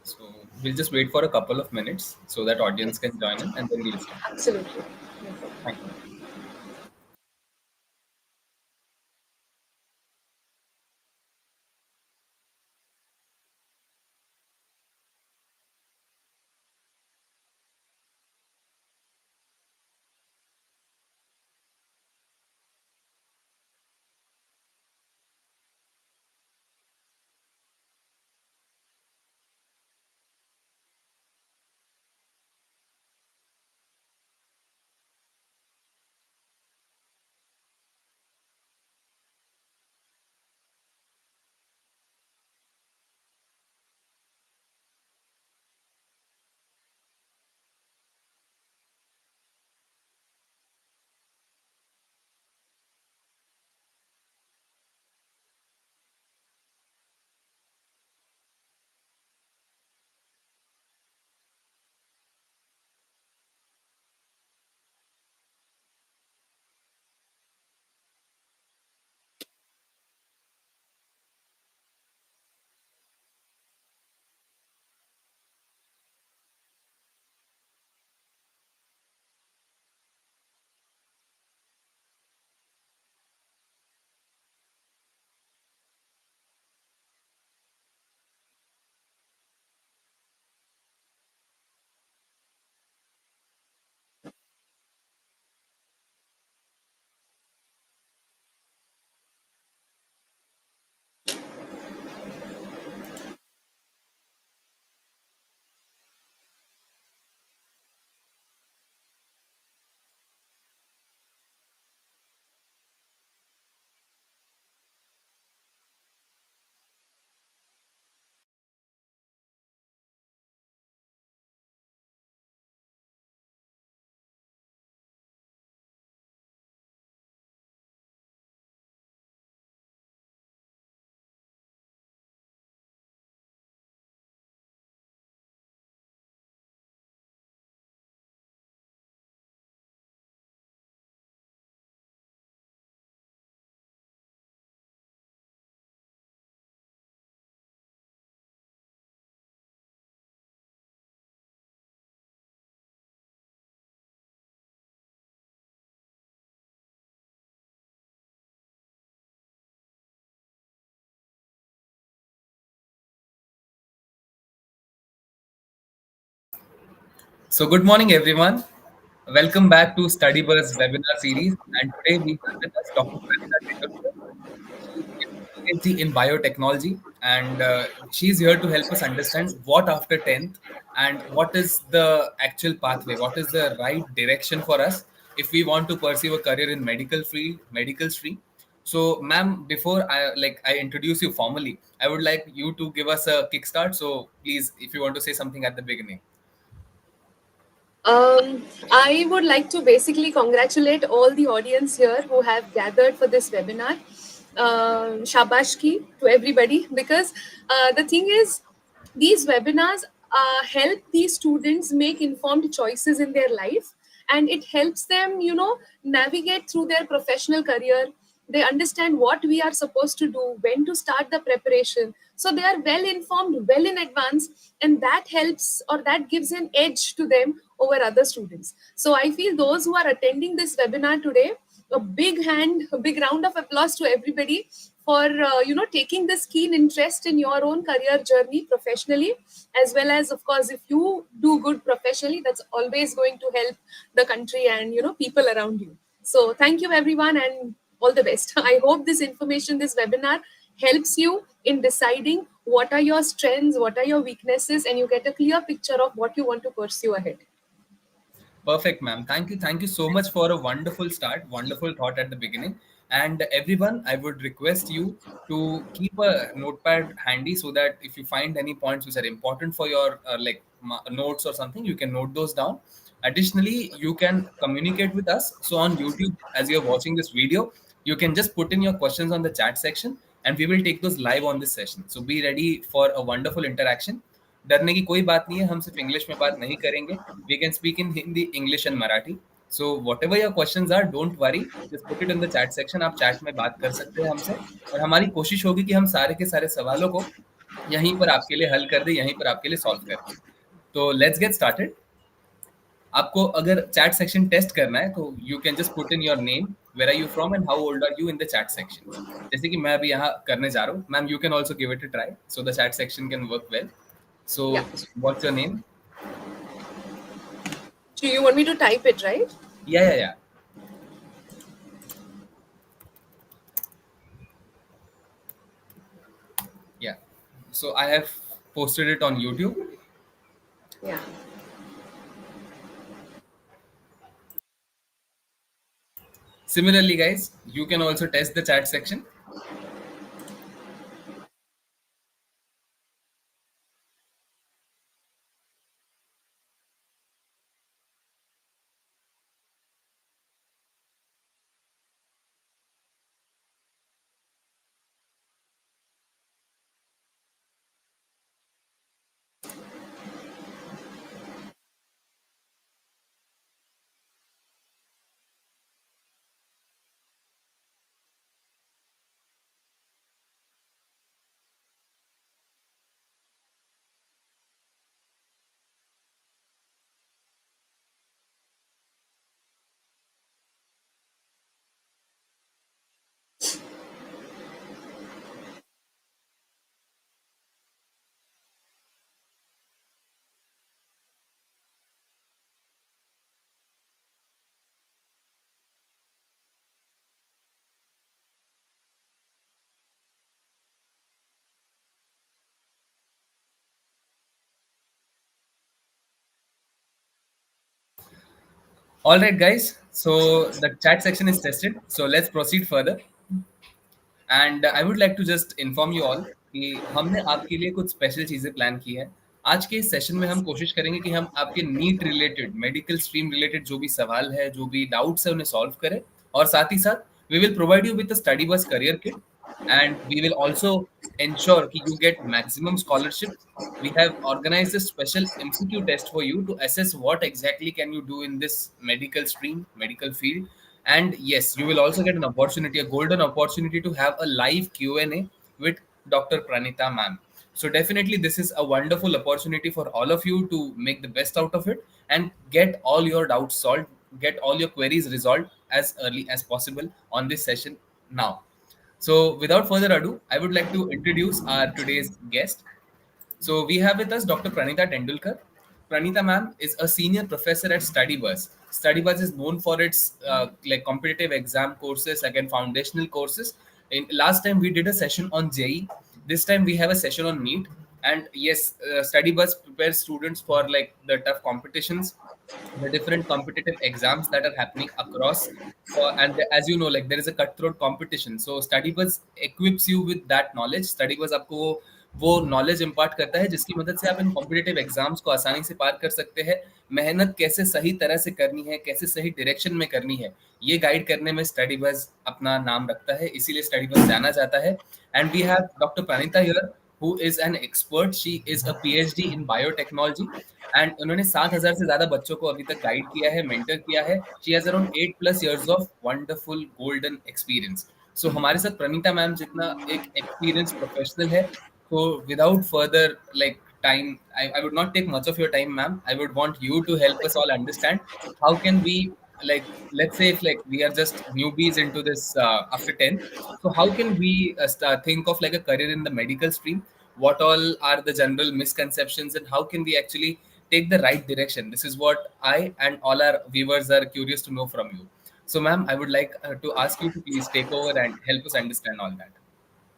So we'll just wait for a couple of minutes so that audience Yes, can join in, and then we'll start. absolutely. No problem. Thank you. So, good morning, everyone. Welcome back to Study Buzz webinar series. And today we have with us Dr. Pravina. She's a PhD in biotechnology, and she's here to help us understand what after 10th and what is the actual pathway, what is the right direction for us if we want to pursue a career in medical stream. So, ma'am, before I introduce you formally, I would like you to give us a kickstart. So, please, if you want to say something at the beginning. I would like to basically congratulate all the audience here who have gathered for this webinar. Shabash ki to everybody, because the thing is, these webinars help these students make informed choices in their life, and it helps them, navigate through their professional career. They understand what we are supposed to do, when to start the preparation, so they are well informed well in advance, and that helps, or that gives an edge to them over other students. So I feel those who are attending this webinar today, a big round of applause to everybody for taking this keen interest in your own career journey professionally, as well as, of course, if you do good professionally, that's always going to help the country and people around you. So thank you everyone, and all the best. I hope this information, this webinar, helps you in deciding what are your strengths, what are your weaknesses, and you get a clear picture of what you want to pursue ahead. Perfect, ma'am. Thank you. Thank you so much for a wonderful start, wonderful thought at the beginning. And everyone, I would request you to keep a notepad handy so that if you find any points which are important for your notes or something, you can note those down. Additionally, you can communicate with us. So on YouTube, as you're watching this video, you can just put in your questions on the chat section and we will take those live on this session. So be ready for a wonderful interaction. डरने की कोई बात नहीं है, हम सिर्फ English में बात नहीं करेंगे. We can speak in Hindi, English and Marathi. So whatever your questions are, don't worry, just put it in the chat section. आप chat में बात कर सकते हैं हमसे, और हमारी कोशिश होगी कि हम सारे के सारे सवालों को यहीं पर आपके लिए हल कर दे, यहीं पर आपके लिए सॉल्व कर दे। तो लेट्स गेट स्टार्टेड। आपको अगर चैट सेक्शन टेस्ट करना है तो you can just put in your name, where are you from and how old are you in the chat section. जैसे कि मैं अभी यहाँ करने जा रहा हूँ ma'am, you can also give it a try so the chat section can work well. So Yeah. What's your name? So you want me to type it, right? या या So I have posted it on YouTube. Yeah. Similarly, guys, you can also test the chat section. All right, guys. So the chat section is tested. So let's proceed further. And I would like to just inform you all कि हमने आपके लिए कुछ special चीजें plan की है। आज के इस सेशन में हम कोशिश करेंगे कि हम आपके NEET related, medical stream related जो भी सवाल है, जो भी डाउट्स है, उन्हें सॉल्व करें। और साथ ही साथ we will provide you with study bus career kit and we will also ensure कि you get maximum scholarship. We have organized a special MCQ test for you to assess what exactly can you do in this medical stream, medical field. And yes, you will also get an opportunity, a golden opportunity to have a live Q&A with Dr. Pranita ma'am. So definitely this is a wonderful opportunity for all of you to make the best out of it and get all your doubts solved, get all your queries resolved as early as possible on this session now. So without further ado, I would like to introduce our today's guest. So we have with us Dr. Pranita Tendulkar. Pranita ma'am is a senior professor at StudyBuzz. StudyBuzz is known for its like competitive exam courses, again foundational courses. In last time we did a session on JE. This time we have a session on NEET. And yes, StudyBuzz prepares students for like the tough competitions, the different competitive exams that are happening across. And as you know, like there is a cutthroat competition, so StudyBuzz equips you with that knowledge. StudyBuzz आपको वो knowledge impart करता है जिसकी मदद से आप in competitive exams को आसानी से पार कर सकते हैं। मेहनत कैसे सही तरह से करनी है, कैसे सही डायरेक्शन में करनी है, ये गाइड करने में StudyBuzz अपना नाम रखता है, इसीलिए StudyBuzz जाना जाता है। And we have doctor Praneeta here who is an expert. She is a PhD in biotechnology and उन्होंने 7,000 से ज्यादा बच्चों को अभी तक गाइड किया है, मेंटर किया है। She has around 8+ years of wonderful golden experience. So हमारे साथ प्रणीता मैम जितना एक एक्सपीरियंस प्रोफेशनल है, so without further like time, I would not take much of your time, ma'am. I would want you to help us all understand how can we, like, let's say if like we are just newbies into this after 10th, so how can we think of like a career in the medical stream? What all are the general misconceptions and how can we actually take the right direction? This is what I and all our viewers are curious to know from you. So ma'am, I would like to ask you to please take over and help us understand all that.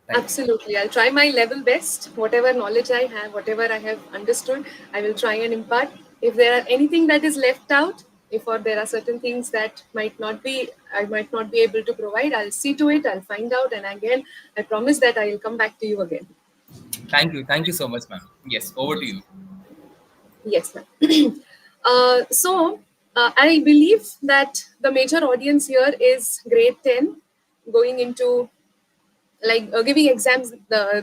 Thank you. Absolutely. I'll try my level best. Whatever knowledge I have, whatever I have understood, I will try and impart. If there are anything that is left out, if or there are certain things that I might not be able to provide, I'll see to it, I'll find out. And again, I promise that I will come back to you again. Thank you. Thank you so much, ma'am. Yes, over to you. Yes, ma'am. I believe that the major audience here is grade 10 going into giving exams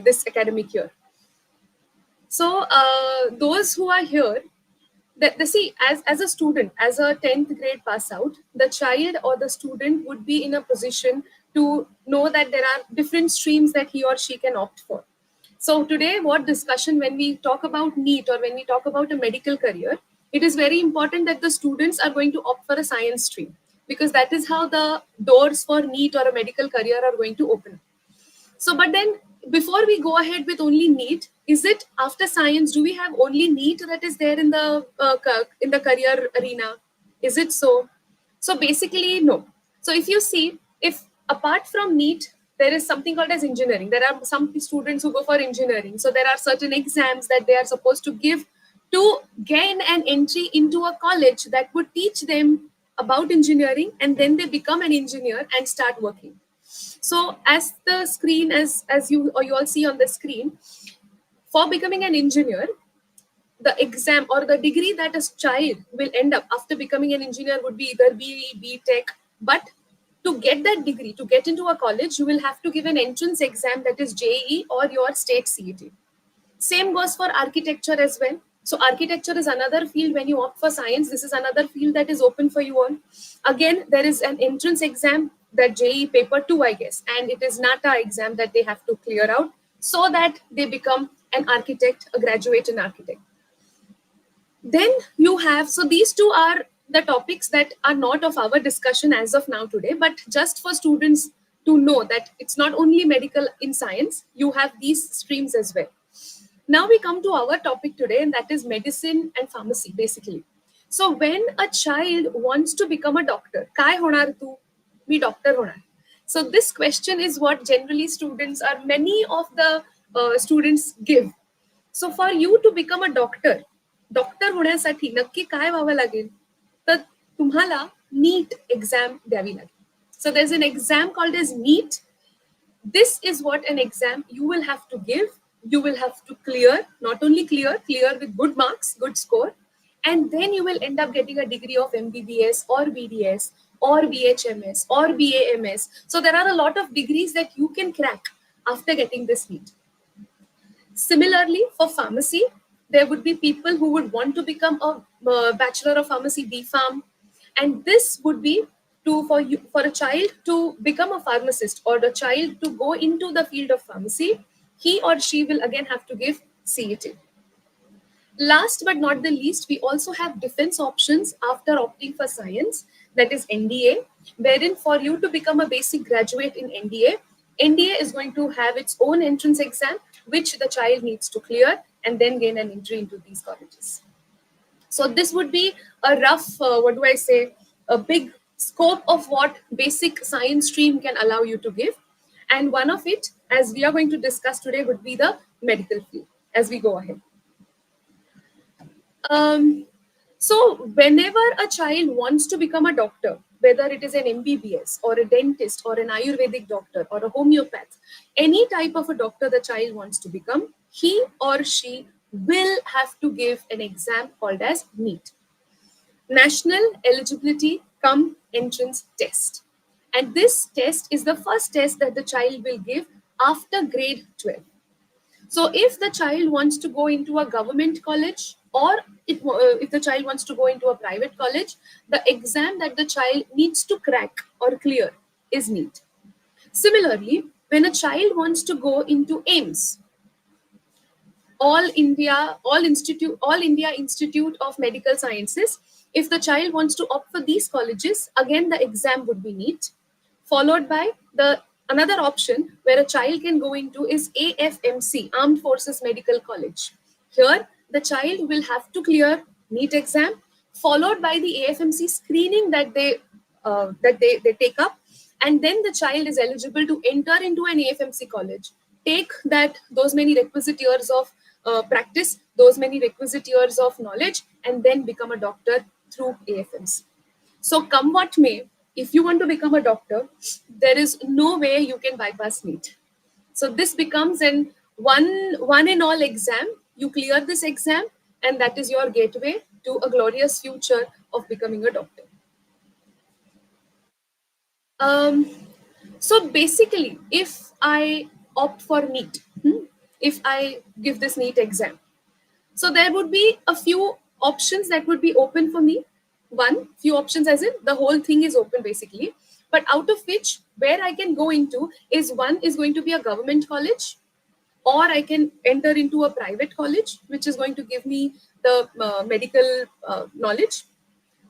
this academic year. So those who are here, the see, as a student, as a 10th grade pass out, the child or the student would be in a position to know that there are different streams that he or she can opt for. So today, what discussion when we talk about NEET or when we talk about a medical career, it is very important that the students are going to opt for a science stream, because that is how the doors for NEET or a medical career are going to open. So, but then before we go ahead with only NEET, is it after science? Do we have only NEET that is there in the career arena? Is it so? So basically, no. So if you see, if apart from NEET, there is something called as engineering. There are some students who go for engineering. So there are certain exams that they are supposed to give to gain an entry into a college that would teach them about engineering, and then they become an engineer and start working. So as the screen, as you or you all see on the screen, for becoming an engineer, the exam or the degree that a child will end up after becoming an engineer would be either BE, B.Tech. But to get that degree, to get into a college, you will have to give an entrance exam, that is JEE or your state CET. Same goes for architecture as well. So architecture is another field. When you opt for science, this is another field that is open for you all. Again, there is an entrance exam, that JEE paper 2, I guess, and it is NATA exam that they have to clear out so that they become an architect, a graduate in architect. Then you have, so these two are the topics that are not of our discussion as of now today, but just for students to know that it's not only medical in science, you have these streams as well. Now we come to our topic today, and that is medicine and pharmacy, basically. So when a child wants to become a doctor, काय होणार तू? मी doctor होणार. So this question is what generally students, or many of the students give. So for you to become a doctor होण्यासाठी नक्की काय व्हावं लागेल? तर तुम्हाला NEET exam द्यावी लागेल. So there's an exam called as NEET. This is what an exam you will have to give. You will have to clear, not only clear with good marks, good score, and then you will end up getting a degree of MBBS or BDS or BHMS or BAMS. So there are a lot of degrees that you can crack after getting this NEET. Similarly, for pharmacy, there would be people who would want to become a Bachelor of Pharmacy, B.Pharm, and this would be for a child to become a pharmacist, or the child to go into the field of pharmacy. He or she will again have to give CET. Last but not the least, we also have defense options after opting for science, that is NDA, wherein for you to become a basic graduate in NDA is going to have its own entrance exam, which the child needs to clear and then gain an entry into these colleges. So this would be a rough, a big scope of what basic science stream can allow you to give. And one of it, as we are going to discuss today, would be the medical field as we go ahead. So whenever a child wants to become a doctor, whether it is an MBBS or a dentist or an Ayurvedic doctor or a homeopath, any type of a doctor the child wants to become, he or she will have to give an exam called as NEET, National Eligibility Cum Entrance Test. And this test is the first test that the child will give after grade 12. So if the child wants to go into a government college, or if the child wants to go into a private college, the exam that the child needs to crack or clear is NEET. Similarly, when a child wants to go into AIMS, All India Institute of Medical Sciences, if the child wants to opt for these colleges, again the exam would be NEET, followed by the another option where a child can go into is AFMC, Armed Forces Medical College. Here, the child will have to clear NEET exam, followed by the AFMC screening that they take up, and then the child is eligible to enter into an AFMC college, take those many requisite years of practice, those many requisite years of knowledge, and then become a doctor through AFMC. So come what may, if you want to become a doctor, there is no way you can bypass NEET. So this becomes an one and all exam. You clear this exam, and that is your gateway to a glorious future of becoming a doctor. So basically, if I opt for NEET, if I give this NEET exam, so there would be a few options that would be open for me. Few options as in the whole thing is open basically. But out of which, where I can go into is one is going to be a government college, or I can enter into a private college, which is going to give me the medical knowledge.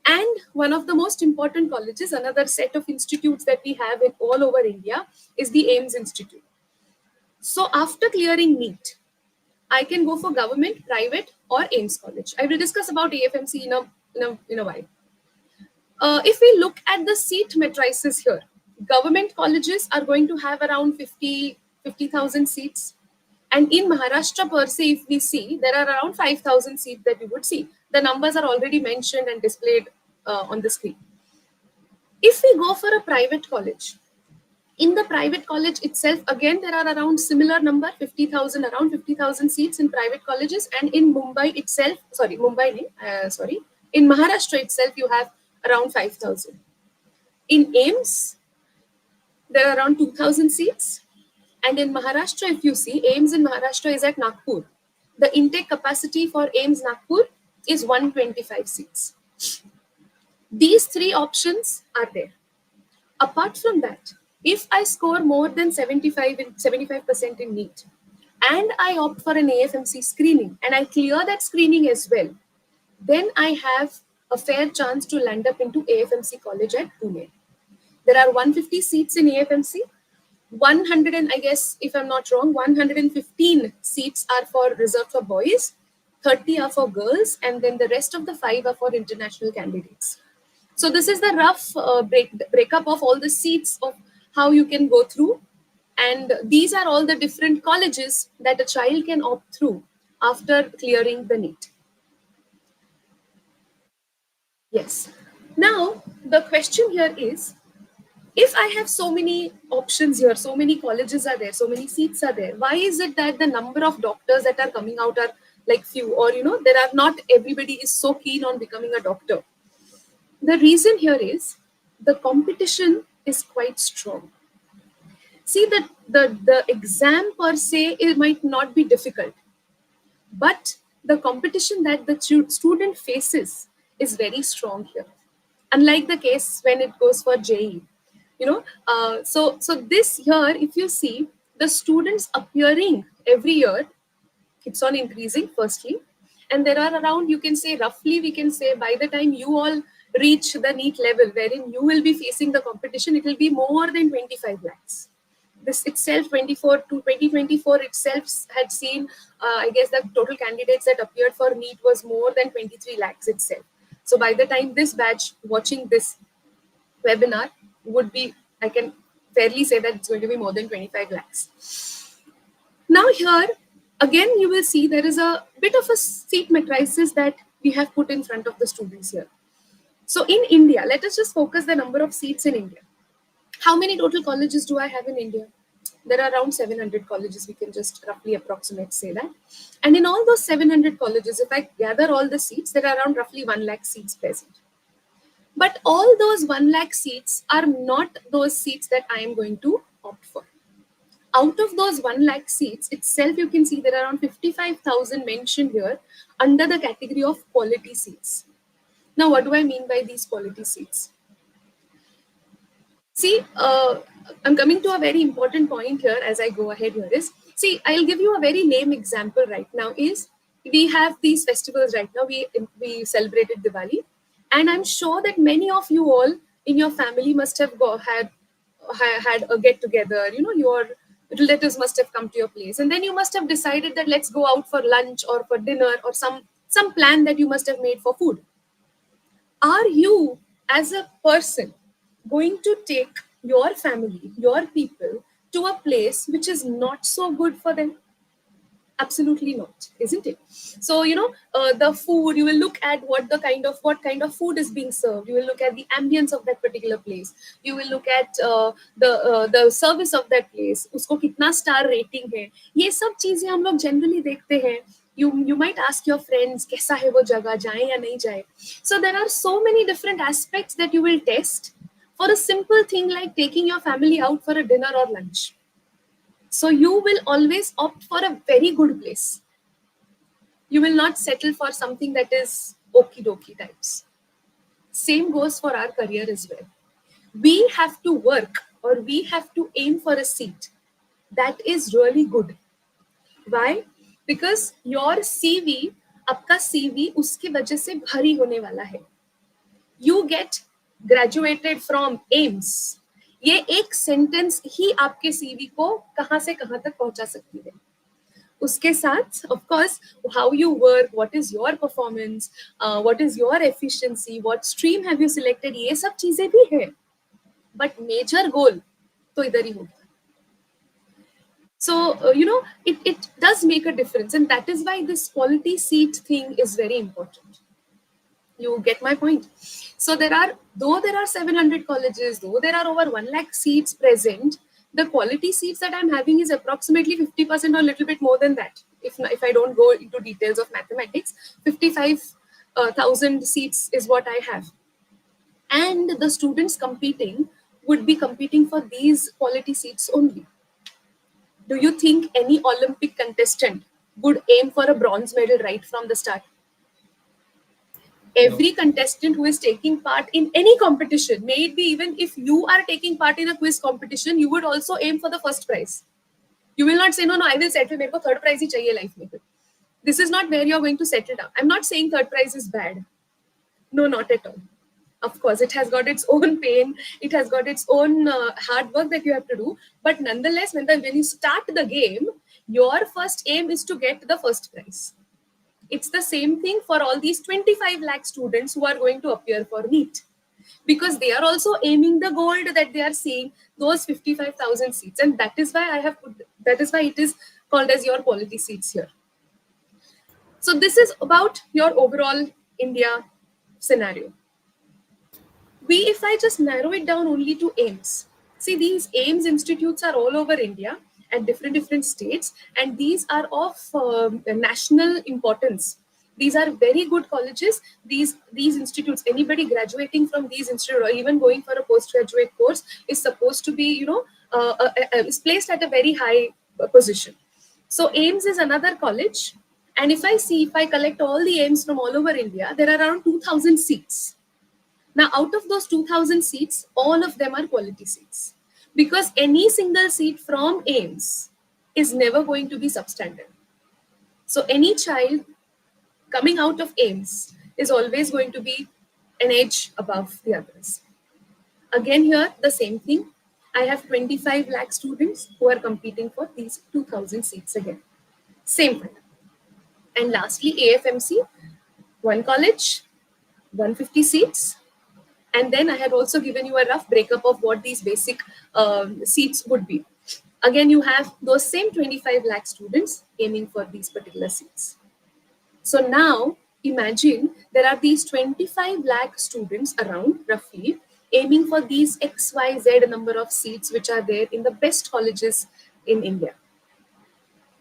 And one of the most important colleges, another set of institutes that we have in all over India, is the AIMS Institute. So after clearing NEET, I can go for government, private, or AIMS college. I will discuss about AFMC in a while. If we look at the seat matrices here, government colleges are going to have around 50,000 seats. And in Maharashtra per se, if we see, there are around 5,000 seats that you would see. The numbers are already mentioned and displayed on the screen. If we go for a private college, in the private college itself, again, there are around similar number, 50,000, around 50,000 seats in private colleges. And in Mumbai itself, in Maharashtra itself, you have around 5,000. In AIMS, there are around 2,000 seats. And in Maharashtra, if you see, AIMS in Maharashtra is at Nagpur. The intake capacity for AIMS Nagpur is 125 seats. These three options are there. Apart from that, if I score more than 75% in NEET and I opt for an AFMC screening and I clear that screening as well, then I have a fair chance to land up into AFMC college at Pune. There are 150 seats in AFMC. 100 and I guess, if I'm not wrong, 115 seats are for reserved for boys, 30 are for girls, and then the rest of the 5 are for international candidates. So this is the rough breakup of all the seats of how you can go through. And these are all the different colleges that a child can opt through after clearing the NEET. Yes. Now, the question here is, if I have so many options here, so many colleges are there, so many seats are there, why is it that the number of doctors that are coming out are like few, or there are not everybody is so keen on becoming a doctor? The reason here is the competition is quite strong. See, that the exam per se, it might not be difficult, but the competition that the student faces is very strong here, unlike the case when it goes for JE. So this here, if you see, the students appearing every year keeps on increasing, firstly, and there are around, you can say, roughly we can say, by the time you all reach the NEET level wherein you will be facing the competition, it will be more than 25 lakhs. This itself, 24 to 2024 itself had seen, I guess the total candidates that appeared for NEET was more than 23 lakhs itself. So by the time this batch watching this webinar would be, I can fairly say that it's going to be more than 25 lakhs. Now here, again, you will see there is a bit of a seat matrices that we have put in front of the students here. So in India, let us just focus the number of seats in India. How many total colleges do I have in India? There are around 700 colleges, we can just roughly approximate say that. And in all those 700 colleges, if I gather all the seats, there are around roughly 1 lakh seats present. But all those 1 lakh seats are not those seats that I am going to opt for. Out of those 1 lakh seats itself, you can see there are around 55,000 mentioned here under the category of quality seats. Now, what do I mean by these quality seats? See, I'm coming to a very important point here as I go ahead here is, see, I'll give you a very lame example right now is, we have these festivals right now, we celebrated Diwali, and I'm sure that many of you all in your family must have had a get together, your relatives must have come to your place, and then you must have decided that let's go out for lunch or for dinner or some plan that you must have made for food. Are you, as a person, going to take your family, your people, to a place which is not so good for them? Absolutely not, isn't it? So the food, you will look at what kind of food is being served. You will look at the ambience of that particular place. You will look at the service of that place. Usko kitna star rating hai. ये सब चीजें हम लोग generally देखते हैं. You might ask your friends, कैसा है वो जगह, जाए या नहीं जाए. So there are so many different aspects that you will test for a simple thing like taking your family out for a dinner or lunch. So you will always opt for a very good place. You will not settle for something that is okie dokie types. Same goes for our career as well. We have to work, or we have to aim for a seat that is really good. Why? Because your CV, आपका CV उसकी वजह से भारी होने वाला है. You get graduated from AIMS. ये एक सेंटेंस ही आपके सीवी को कहां से कहां तक पहुंचा सकती है. उसके साथ of course how you work, what is your performance, what is your efficiency, what stream have you selected, ये सब चीजें भी है. बट मेजर गोल तो इधर ही होगा. So it does make a difference, and that is why this quality seat thing is very important. You get my point? So there are 700 colleges, though there are over 1 lakh seats present, the quality seats that I'm having is approximately 50% or a little bit more than that. If I don't go into details of mathematics, 55,000 seats is what I have. And the students competing would be competing for these quality seats only. Do you think any Olympic contestant would aim for a bronze medal right from the start? No. Every contestant who is taking part in any competition, may it be even if you are taking part in a quiz competition, you would also aim for the first prize. You will not say, no, I will settle, मेरे को third prize ही चाहिए life में. This is not where you're going to settle down. I'm not saying third prize is bad. No, not at all. Of course, it has got its own pain. It has got its own hard work that you have to do. But nonetheless, when you start the game, your first aim is to get the first prize. It's the same thing for all these 25 lakh students who are going to appear for NEET, because they are also aiming the gold that they are seeing, those 55,000 seats. And that is why that is why it is called as your quality seats here. So this is about your overall India scenario. If I just narrow it down only to AIMS, see, these AIMS institutes are all over India at different states, and these are of national importance. These are very good colleges. These institutes, anybody graduating from these institutes or even going for a postgraduate course is supposed to be, is placed at a very high position. So AIMS is another college, and if I collect all the AIMS from all over India, there are around 2,000 seats. Now, out of those 2,000 seats, all of them are quality seats, because any single seat from AIMS is never going to be substandard. So any child coming out of AIMS is always going to be an edge above the others. Again, here, the same thing. I have 25 lakh students who are competing for these 2,000 seats again. Same thing. And lastly, AFMC, one college, 150 seats. And then I had also given you a rough breakup of what these basic seats would be. Again, you have those same 25 lakh students aiming for these particular seats. So now imagine there are these 25 lakh students around roughly aiming for these XYZ number of seats which are there in the best colleges in India.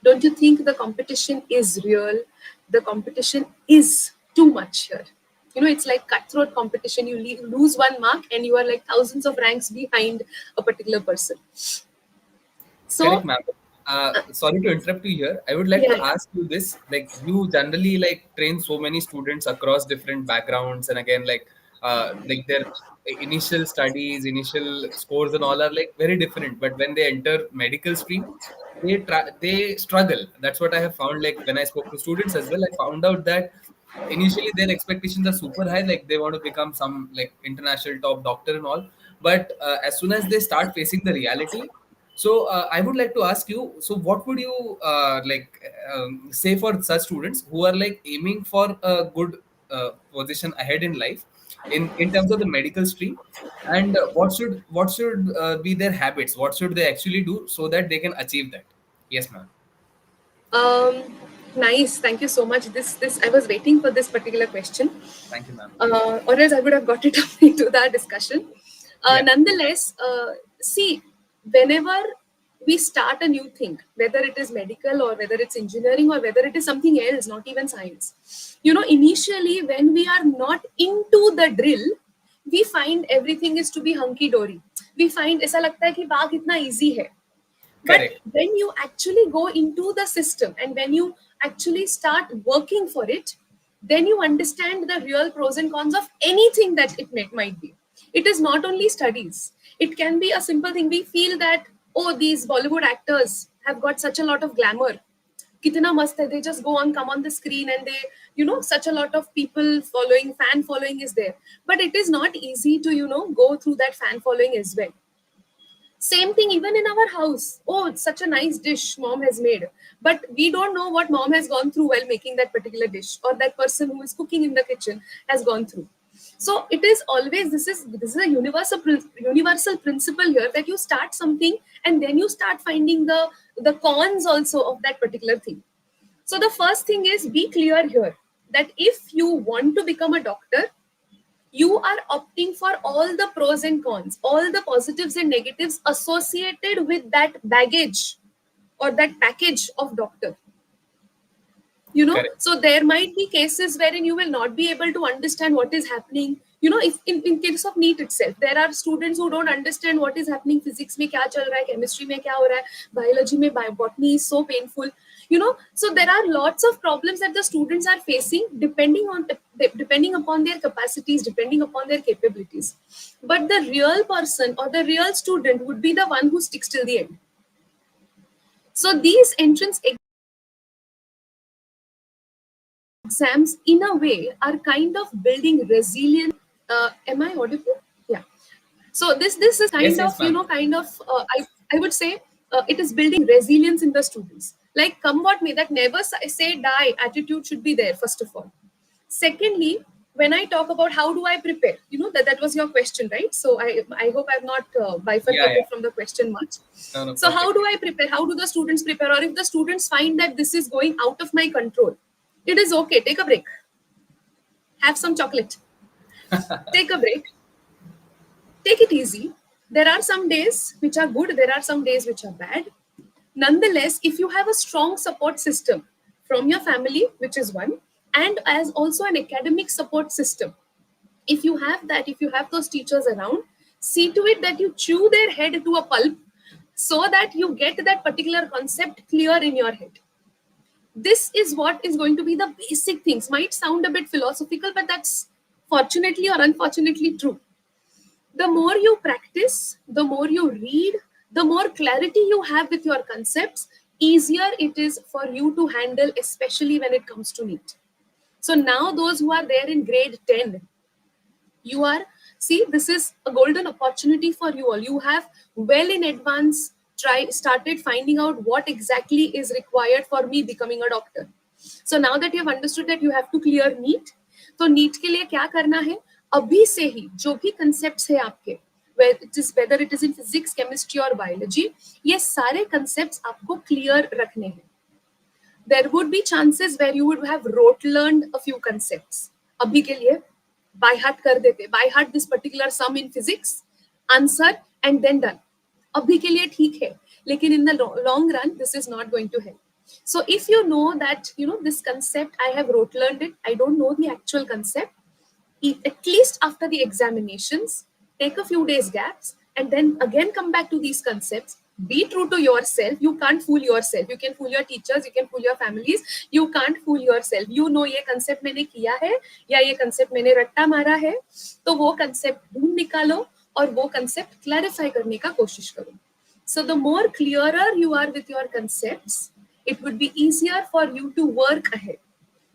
Don't you think the competition is real? The competition is too much here. It's like cutthroat competition. You lose one mark and you are like thousands of ranks behind a particular person. Correct, So, ma'am. Sorry to interrupt you here. I would like to yeah. ask you this: like, you generally like train so many students across different backgrounds, and again, like their initial studies, initial scores, and all are like very different. But when they enter medical stream, they struggle. That's what I have found. Like when I spoke to students as well, I found out that initially their expectations are super high, like they want to become some like international top doctor and all. But as soon as they start facing the reality, so I would like to ask you, so what would you say for such students who are like aiming for a good position ahead in life in terms of the medical stream, and what should be their habits, what should they actually do so that they can achieve that? Yes, ma'am. Um, nice. Thank you so much. This I was waiting for this particular question, Thank you, ma'am. or else I would have got it up into that discussion. Yeah. Nonetheless, see, whenever we start a new thing, whether it is medical or whether it's engineering or whether it is something else, not even science, initially when we are not into the drill, we find everything is to be hunky dory. We find ऐसा लगता है कि बाग इतना easy है. But Correct. when you actually go into the system and when you actually start working for it, then you understand the real pros and cons of anything that might be. It is not only studies. It can be a simple thing. We feel that, oh, these Bollywood actors have got such a lot of glamour. कितना मस्त है, they just go on, come on the screen, and they, such a lot of people following, fan following is there. But it is not easy to, go through that fan following as well. Same thing even in our house. Oh, it's such a nice dish mom has made. But we don't know what mom has gone through while making that particular dish, or that person who is cooking in the kitchen has gone through. So it is always, this is a universal principle here, that you start something and then you start finding the cons also of that particular thing. So the first thing is, be clear here that if you want to become a doctor, you are opting for all the pros and cons, all the positives and negatives associated with that baggage or that package of doctor. Correct. So there might be cases wherein you will not be able to understand what is happening. If in case of NEET itself, there are students who don't understand what is happening. Physics में क्या चल रहा है, chemistry में क्या हो रहा है, biology में botany is so painful. So there are lots of problems that the students are facing, depending upon their capacities, depending upon their capabilities. But the real person or the real student would be the one who sticks till the end. So these entrance exams in a way are kind of building resilience. Am I audible? Yeah. So this is Yes, kind yes, of, ma'am. I would say, it is building resilience in the students. Like, come what may, that never say die attitude should be there, first of all. Secondly, when I talk about how do I prepare, that was your question, right? So I hope I've not Yeah, yeah. bifurcated from the question much. No, no, So how perfect. do I prepare? How do the students prepare? Or if the students find that this is going out of my control, it is okay. Take a break. Have some chocolate. Take a break. Take it easy. There are some days which are good. There are some days which are bad. Nonetheless, if you have a strong support system from your family, which is one, and as also an academic support system, if you have that, if you have those teachers around, see to it that you chew their head to a pulp so that you get that particular concept clear in your head. This is what is going to be the basic things. Might sound a bit philosophical, but that's fortunately or unfortunately true. The more you practice, the more you read, the more clarity you have with your concepts, easier it is for you to handle, especially when it comes to NEET. So now those who are there in grade 10, you are, see, this is a golden opportunity for you all. You have well in advance started finding out what exactly is required for me becoming a doctor. So now that you have understood that you have to clear NEET, तो NEET के लिए क्या करना है, अभी से ही जो भी concepts है आपके, whether it is in physics, chemistry or biology, ये सारे concepts आपको clear रखने हैं. There would be chances where you would have rote learned a few concepts. अभी के लिए by heart कर देते, by heart this particular sum in physics, answer and then done. अभी के लिए ठीक है, लेकिन in the long run this is not going to help. So if you know that this concept I have rote learned it, I don't know the actual concept, at least after the examinations, take a few days gaps and then again come back to these concepts. Be true to yourself. You can't fool yourself. You can fool your teachers, you can fool your families, you can't fool yourself. ये concept मैंने किया है या ये concept मैंने रट्टा मारा है, तो वो concept ढूंढ निकालो और वो concept clarify करने का कोशिश करो. So the more clearer you are with your concepts, it would be easier for you to work ahead.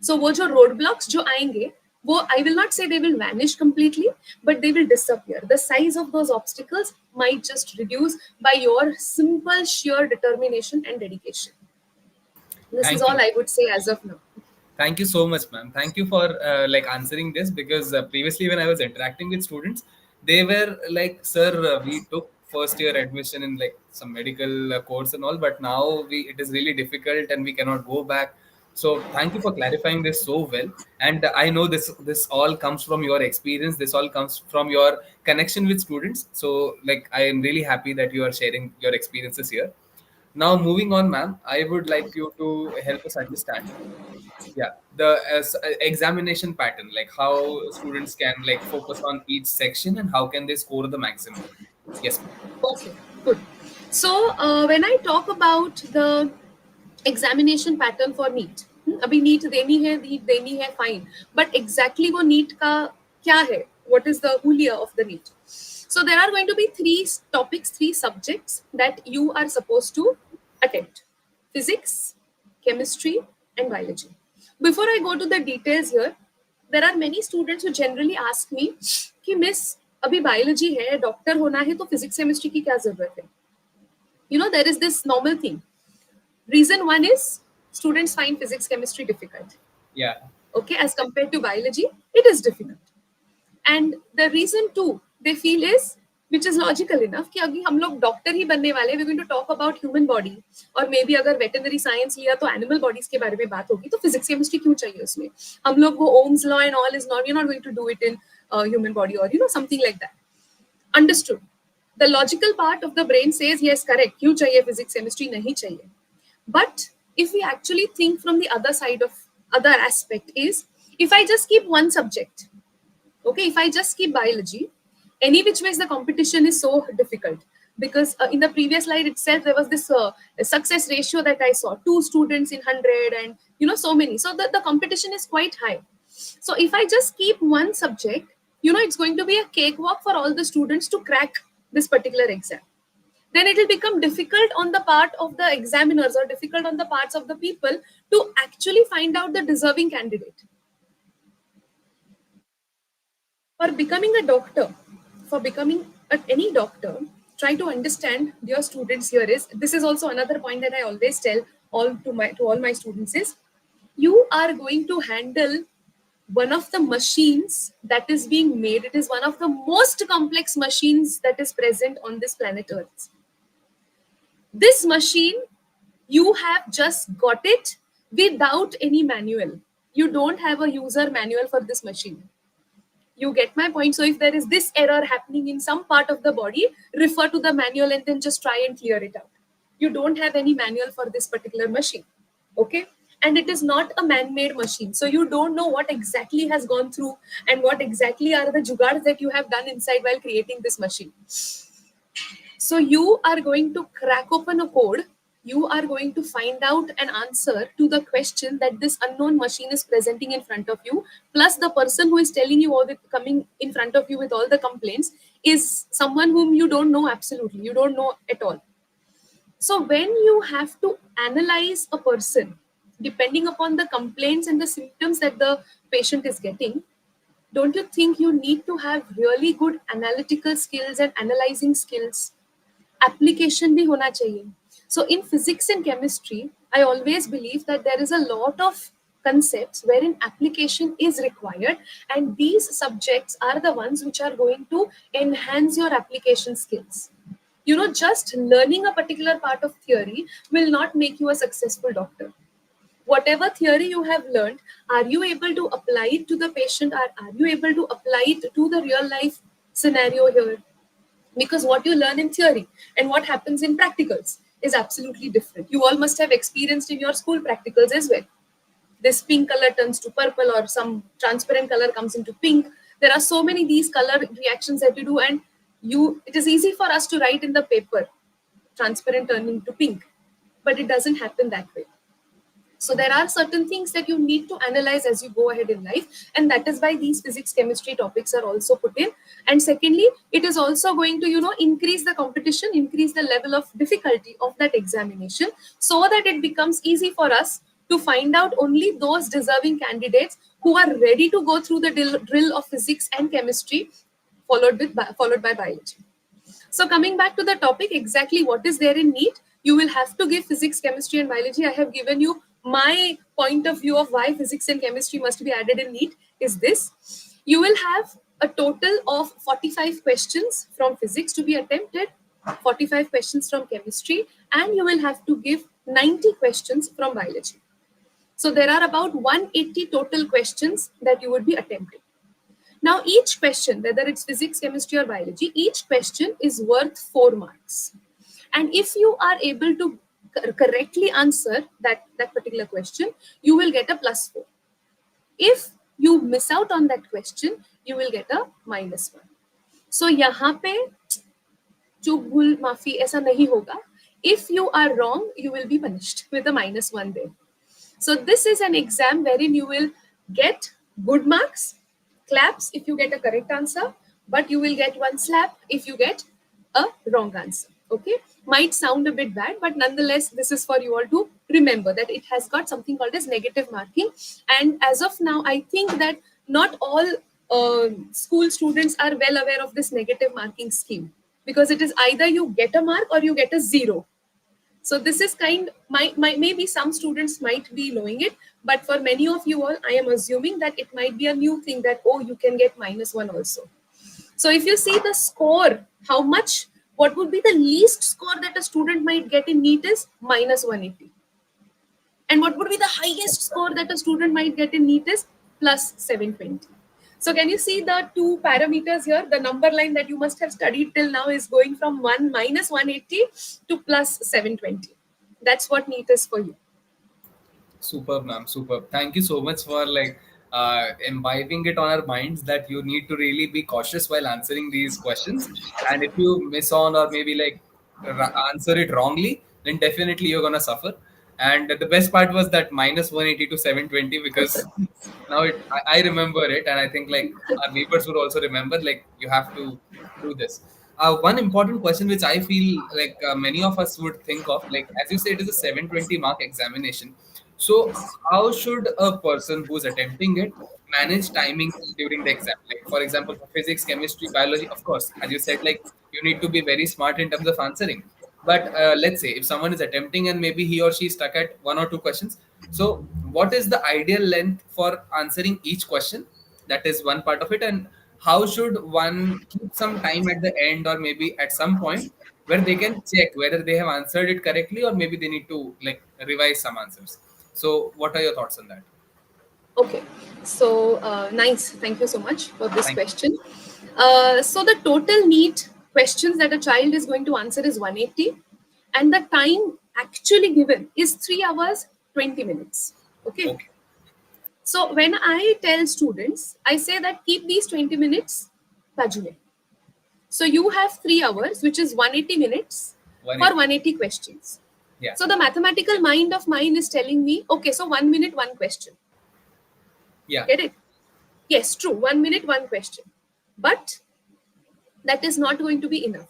So वो जो roadblocks जो आएंगे, वो, I will not say they will vanish completely, but they will disappear. The size of those obstacles might just reduce by your simple sheer determination and dedication. This is Thank all you. I would say as of now. Thank you so much, ma'am. Thank you for like answering this, because previously when I was interacting with students, they were like, "Sir, we took first year admission in like some medical course and all, but now we it is really difficult and we cannot go back." So thank you for clarifying this so well. And I know this all comes from your experience. This all comes from your connection with students. So like I am really happy that you are sharing your experiences here. Now moving on, ma'am, I would like you to help us understand, yeah, the examination pattern, like how students can like focus on each section and how can they score the maximum. Yes, ma'am. Okay, good. So when I talk about the examination pattern for NEET, अभी NEET देनी है fine, but exactly वो NEET का क्या है? What is the hulia of the NEET? So there are going to be three topics, three subjects that you are supposed to attempt: physics, chemistry, and biology. Before I go to the details here, there are many students who generally ask me कि miss अभी biology है, doctor होना है तो physics chemistry की क्या जरूरत है? You know, there is this normal thing. Reason one is students find physics chemistry difficult. Yeah. Okay, as compared to biology, it is difficult. And the reason two they feel is, which is logical enough, कि अभी हम लोग doctor ही बनने वाले, we're going to talk about human body, और may be अगर veterinary science लिया तो एनिमल बॉडीज के बारे में बात होगी, तो फिजिक्स केमिस्ट्री क्यों चाहिए उसमें? हम लोग वो Ohm's law and all is not, we are not going to do it in human body और something like that. Understood. The logical part of the brain says yes, correct, क्यों चाहिए physics chemistry, नहीं चाहिए. But if we actually think from the other side of other aspect is, if I just keep one subject, okay, if I just keep biology, any which ways the competition is so difficult, because in the previous slide itself there was this success ratio that I saw, 2 students in 100 and so many, so the competition is quite high. So if I just keep one subject, it's going to be a cakewalk for all the students to crack this particular exam. Then it will become difficult on the part of the examiners or difficult on the parts of the people to actually find out the deserving candidate. For becoming a doctor, for becoming any doctor, try to understand, dear students, here is, this is also another point that I always tell to all my students is, you are going to handle one of the machines that is being made. It is one of the most complex machines that is present on this planet Earth. This machine, you have just got it without any manual. You don't have a user manual for this machine. You get my point? So if there is this error happening in some part of the body, refer to the manual and then just try and clear it out. You don't have any manual for this particular machine. Okay? And it is not a man-made machine. So you don't know what exactly has gone through and what exactly are the jugards that you have done inside while creating this machine. So you are going to crack open a code. You are going to find out an answer to the question that this unknown machine is presenting in front of you. Plus the person who is telling you all the coming in front of you with all the complaints is someone whom you don't know absolutely. You don't know at all. So when you have to analyze a person, depending upon the complaints and the symptoms that the patient is getting, don't you think you need to have really good analytical skills and analyzing skills? Application bhi hona chahiye. So in physics and chemistry, I always believe that there is a lot of concepts wherein application is required, and these subjects are the ones which are going to enhance your application skills. Just learning a particular part of theory will not make you a successful doctor. Whatever theory you have learned, are you able to apply it to the patient, or are you able to apply it to the real life scenario here? Because what you learn in theory and what happens in practicals is absolutely different. You all must have experienced in your school practicals as well. This pink color turns to purple, or some transparent color comes into pink. There are so many these color reactions that you do, and it is easy for us to write in the paper transparent turning to pink, but it doesn't happen that way. So there are certain things that you need to analyze as you go ahead in life, and that is why these physics chemistry topics are also put in. And secondly, it is also going to increase the competition, increase the level of difficulty of that examination, so that it becomes easy for us to find out only those deserving candidates who are ready to go through the drill of physics and chemistry, followed by biology. So coming back to the topic, exactly what is there in NEET? You will have to give physics, chemistry, and biology. I have given you my point of view of why physics and chemistry must be added in NEET is this. You will have a total of 45 questions from physics to be attempted, 45 questions from chemistry, and you will have to give 90 questions from biology. So there are about 180 total questions that you would be attempting. Now, each question, whether it's physics, chemistry, or biology, each question is worth 4 marks. And if you are able to correctly answer that particular question, you will get a +4. If you miss out on that question, you will get a -1. So, यहाँ पे चूक भूल माफी ऐसा नहीं होगा. If you are wrong, you will be punished with a -1 there. So this is an exam wherein you will get good marks, claps if you get a correct answer, but you will get 1 slap if you get a wrong answer. Okay, might sound a bit bad, but nonetheless this is for you all to remember that it has got something called as negative marking. And as of now I think that not all school students are well aware of this negative marking scheme, because it is either you get a mark or you get a zero. So this is maybe some students might be knowing it, but for many of you all I am assuming that it might be a new thing that, oh, you can get -1 also. So if you see the score, how much, what would be the least score that a student might get in NEET is -180. And what would be the highest score that a student might get in NEET is +720. So can you see the two parameters here? The number line that you must have studied till now is going from -180 to +720. That's what NEET is for you. Superb, ma'am. Superb. Thank you so much for like imbibing it on our minds that you need to really be cautious while answering these questions. And if you miss on or maybe like answer it wrongly, then definitely you're gonna suffer. And the best part was that -180 to 720 because now I remember it, and I think like our neighbors would also remember. Like you have to do this. One important question which I feel like many of us would think of, like as you say, it is a 720 mark examination. So, how should a person who's attempting it manage timing during the exam? Like, for example, for physics, chemistry, biology, of course, as you said, like you need to be very smart in terms of answering. But let's say if someone is attempting and maybe he or she is stuck at one or two questions, so what is the ideal length for answering each question? That is one part of it. And how should one keep some time at the end or maybe at some point where they can check whether they have answered it correctly or maybe they need to like revise some answers? So, what are your thoughts on that? Okay, so nice. Thank you so much for this Thank question. So the total NEET questions that a child is going to answer is 180, and the time actually given is 3 hours 20 minutes. you. Okay, Okay, so when I tell students, I say that keep these 20 minutes bajule. So you have 3 hours, which is 180 minutes for 180. 180 questions. Yeah, So the mathematical mind of mine is telling me, okay, so 1 minute, one question. yeah, Get it? Yes, true. 1 minute, one question. But that is not going to be enough.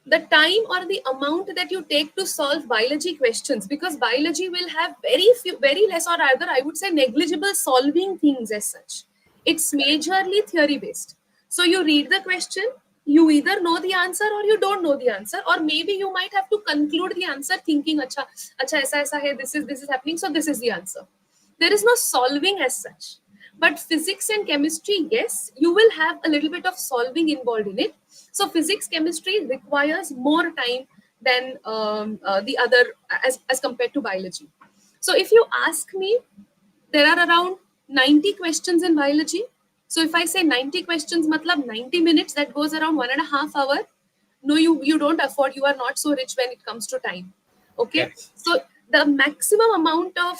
The time or the amount that you take to solve biology questions, because biology will have very few, very less, or rather, I would say negligible solving things as such. It's majorly theory based. So you read the question, you either know the answer or you don't know the answer, or maybe you might have to conclude the answer thinking, acha, aisa hai, this is happening, so this is the answer. There is no solving as such. But physics and chemistry, yes, you will have a little bit of solving involved in it. So physics, chemistry requires more time than the other, as compared to biology. So if you ask me, there are around 90 questions in biology. So if I say 90 questions, matlab 90 minutes, that goes around 1.5 hours. No, you don't afford, you are not so rich when it comes to time. Okay, correct. so the maximum amount of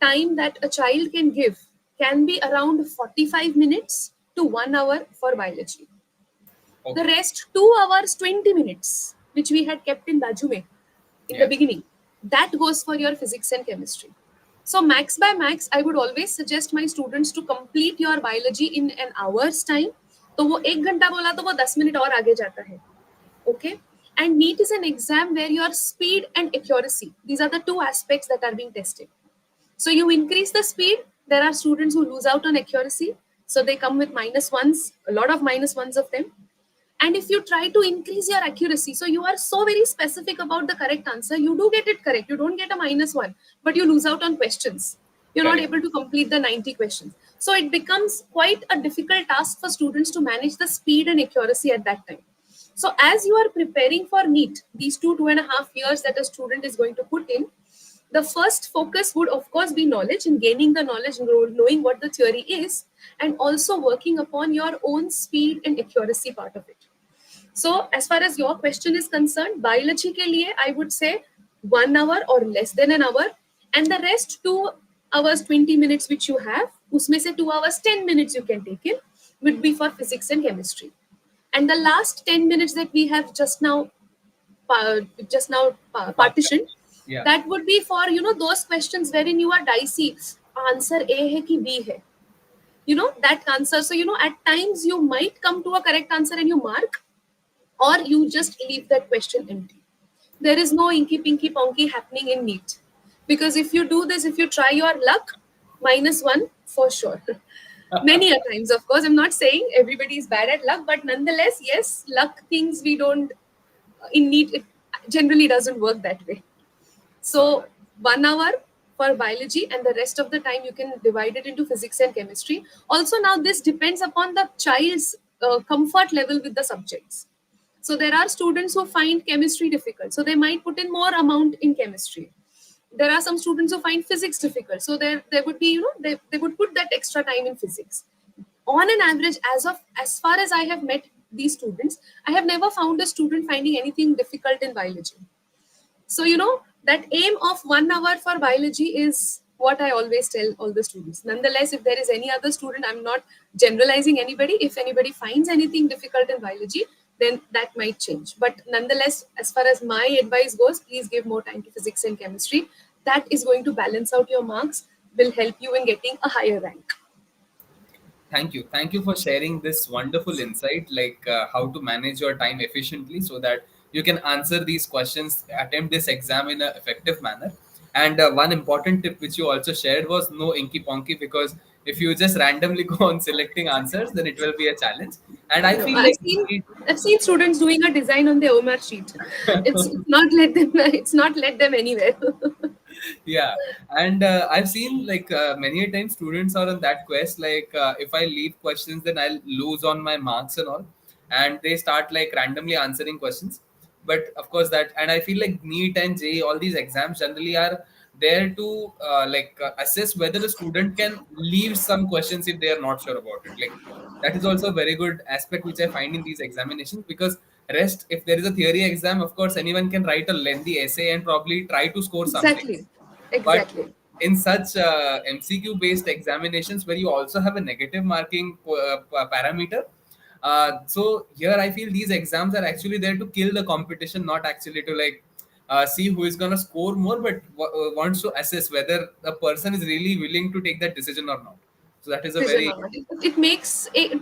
time that a child can give can be around 45 minutes to 1 hour for biology. The Okay, rest 2 hours 20 minutes, which we had kept in Bajume in the yeah, beginning, that goes for your physics and chemistry. So max by max, I would always suggest my students to complete your biology in an hour's time. तो वो 1 घंटा बोला तो वो 10 minute और आगे जाता है. Okay, and NEET is an exam where your speed and accuracy, these are the two aspects that are being tested. So you increase the speed, there are students who lose out on accuracy, so they come with -1s, a lot of -1s of them. And if you try to increase your accuracy, so you are so very specific about the correct answer, you do get it correct, you don't get a -1, but you lose out on questions. You're not correct. able to complete the 90 questions. So it becomes quite a difficult task for students to manage the speed and accuracy at that time. So as you are preparing for NEET, these 2.5 years that a student is going to put in, the first focus would of course be knowledge, and gaining the knowledge, knowing what the theory is, and also working upon your own speed and accuracy part of it. So as far as your question is concerned, biology ke liye, I would say 1 hour or less than an hour, and the rest 2 hours 20 minutes which you have, usme se 2 hours 10 minutes you can take in, would be for physics and chemistry. And the last 10 minutes that we have just now Mark that. partitioned, Yeah, that would be for those questions wherein you are dicey, answer A hai ki B hai, that answer. So at times you might come to a correct answer and you mark, or you just leave that question empty. There is no inky pinky ponky happening in NEET. Because if you do this, if you try your luck, -1 for sure. Many a times, of course. I'm not saying everybody is bad at luck, but nonetheless, yes, luck things we don't in NEET, it generally doesn't work that way. Got So 1 hour for biology, and the rest of the time you can divide it into physics and chemistry. Also, now this depends upon the child's comfort level with the subjects. So there are students who find chemistry difficult, so they might put in more amount in chemistry. There are some students who find physics difficult, so there would be, they would put that extra time in physics. On an average, as far as I have met these students, I have never found a student finding anything difficult in biology. So, that aim of 1 hour for biology is what I always tell all the students. Nonetheless, if there is any other student, I'm not generalizing anybody. If anybody finds anything difficult in biology, then that might change. But nonetheless, as far as my advice goes, please give more time to physics and chemistry. That is going to balance out your marks, will help you in getting a higher rank. Thank you for sharing this wonderful insight, like how to manage your time efficiently so that you can answer these questions, attempt this exam in an effective manner. And one important tip which you also shared was no inky ponky, because if you just randomly go on selecting answers, then it will be a challenge. And I No, feel like I've seen students doing a design on their OMR sheet. It's not let them it's not let them anywhere. yeah, and I've seen like many a time students are on that quest, like if I leave questions then I'll lose on my marks and all, and they start like randomly answering questions. But of course that, and I feel like NEET and JEE, all these exams generally are there to assess whether a student can leave some questions if they are not sure about it. Like that is also a very good aspect which I find in these examinations, because rest, if there is a theory exam, of course anyone can write a lengthy essay and probably try to score something. Exactly. But Exactly. in such MCQ based examinations where you also have a negative marking parameter, so here I feel these exams are actually there to kill the competition, not actually to like see who is going to score more, but wants to assess whether the person is really willing to take that decision or not. So that is a Vision very or not. It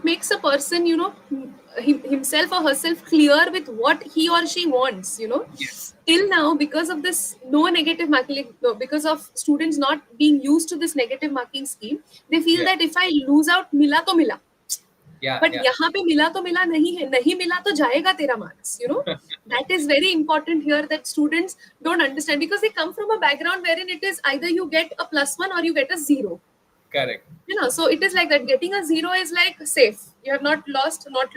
makes a person, himself or herself clear with what he or she wants. yes, Till now, because of this no negative marking, because of students not being used to this negative marking scheme, they feel yeah, that if I lose out, mila to mila. yeah, But yeah, यहाँ पे मिला तो मिला नहीं है, नहीं मिला तो जाएगा तेरा marks. That is very important here, that students don't understand, because they come from a background wherein it is either you get a +1 or you get a 0. correct. So it is like that. Getting a 0 is like safe. You have not lost, not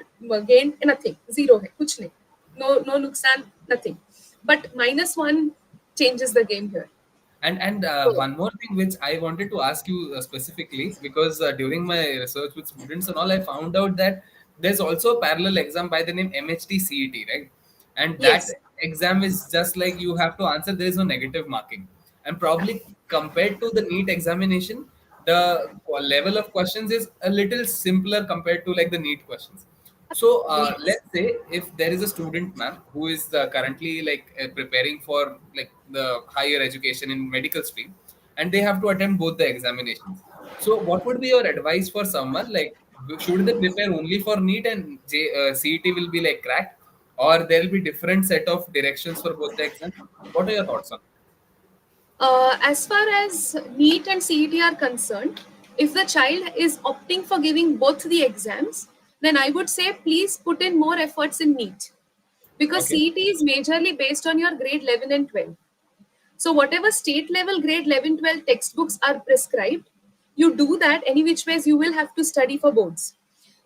gained, nothing. Zero hai, kuch nahi. No nuksan, nothing. But -1 changes the game here. And So one more thing which I wanted to ask you specifically, because during my research with students and all, I found out that there's also a parallel exam by the name MHT CET, right? And that yes, exam is just like you have to answer. There is no negative marking, and probably compared to the NEET examination, the level of questions is a little simpler compared to like the NEET questions. So yes. let's say if there is a student, ma'am, who is currently like preparing for like the higher education in medical stream, and they have to attempt both the examinations. So what would be your advice for someone, like should they prepare only for NEET and CET will be like cracked, or there will be different set of directions for both the exams? What are your thoughts on? As far as NEET and CET are concerned, if the child is opting for giving both the exams, then I would say please put in more efforts in NEET, because Okay. CET is majorly based on your grade 11 and 12. So whatever state level grade 11, 12 textbooks are prescribed, you do that any which ways, you will have to study for boards.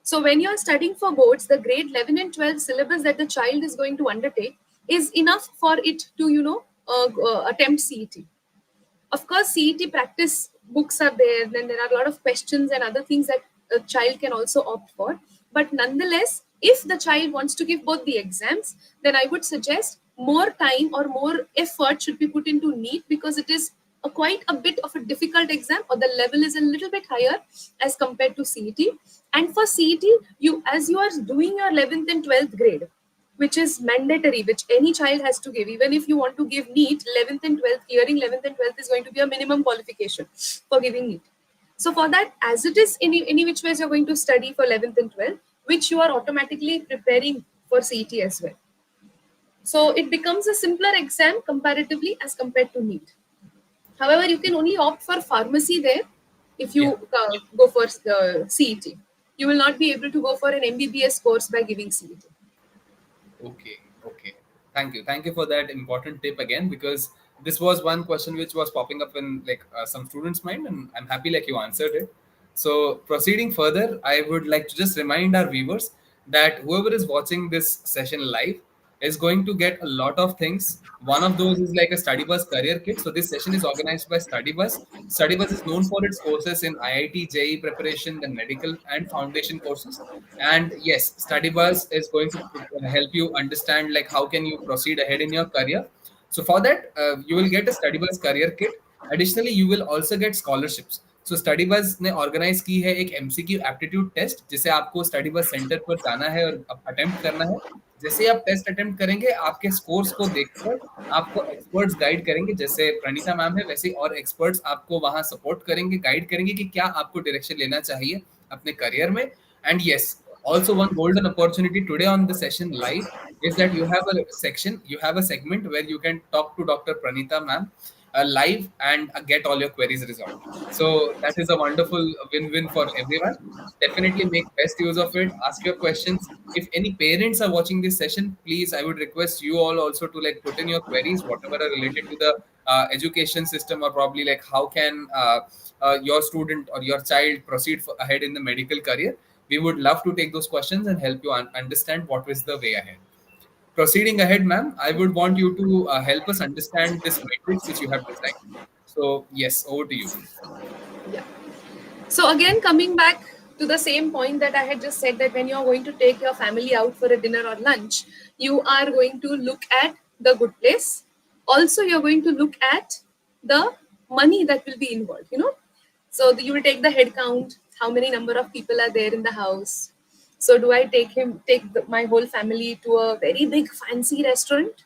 So when you are studying for boards, the grade 11 and 12 syllabus that the child is going to undertake is enough for it to, attempt CET. Of course, CET practice books are there, then there are a lot of questions and other things that a child can also opt for. But nonetheless, if the child wants to give both the exams, then I would suggest more time or more effort should be put into NEET, because it is quite a bit of a difficult exam, or the level is a little bit higher as compared to CET. And for CET, you, as you are doing your 11th and 12th grade, which is mandatory, which any child has to give. Even if you want to give NEET, 11th and 12th, clearing 11th and 12th is going to be a minimum qualification for giving NEET. So for that, as it is, any which ways you're going to study for 11th and 12th, which you are automatically preparing for CET as well. So it becomes a simpler exam comparatively as compared to NEET. However, you can only opt for pharmacy there if Yeah. you go for the CET. You will not be able to go for an MBBS course by giving CET. Okay, okay. Thank you. Thank you for that important tip again, because this was one question which was popping up in like some students' mind, and I'm happy like you answered it. So proceeding further, I would like to just remind our viewers that whoever is watching this session live is going to get a lot of things. One of those is like a study bus career kit. So this session is organized by Study Bus. Study Bus is known for its courses in IIT, JEE preparation, then medical and foundation courses. And yes, Study Bus is going to help you understand like how can you proceed ahead in your career. So for that, you will get a Study Bus career kit. Additionally, you will also get scholarships. So study बस ने organise की है एक MCQ aptitude test, जिसे आपको study बस centre पर जाना है और अटेम्प्ट करना है. जैसे ही आप टेस्ट अटेम्प्ट करेंगे, आपके स्कोर्स को देखकर आपको एक्सपर्ट्स गाइड करेंगे. जैसे प्रणीता मैम है, वैसे ही और एक्सपर्ट्स आपको वहां सपोर्ट करेंगे, गाइड करेंगे कि क्या आपको डायरेक्शन लेना चाहिए अपने करियर में. And yes, also one golden opportunity today on the session live is that you have a section, you have a segment where you can talk to Dr. Pranita ma'am live and get all your queries resolved. So that is a wonderful win-win for everyone. Definitely make best use of it. Ask your questions. If any parents are watching this session, please, I would request you all also to like put in your queries, whatever are related to the education system, or probably like how can your student or your child proceed ahead in the medical career. We would love to take those questions and help you understand what is the way ahead. Proceeding ahead, ma'am, I would want you to help us understand this matrix which you have designed. So, yes, over to you. Yeah. So again, coming back to the same point that I had just said, that when you are going to take your family out for a dinner or lunch, you are going to look at the good place. Also, you're going to look at the money that will be involved, you know. So you will take the head count, how many number of people are there in the house. So do I take my whole family to a very big fancy restaurant?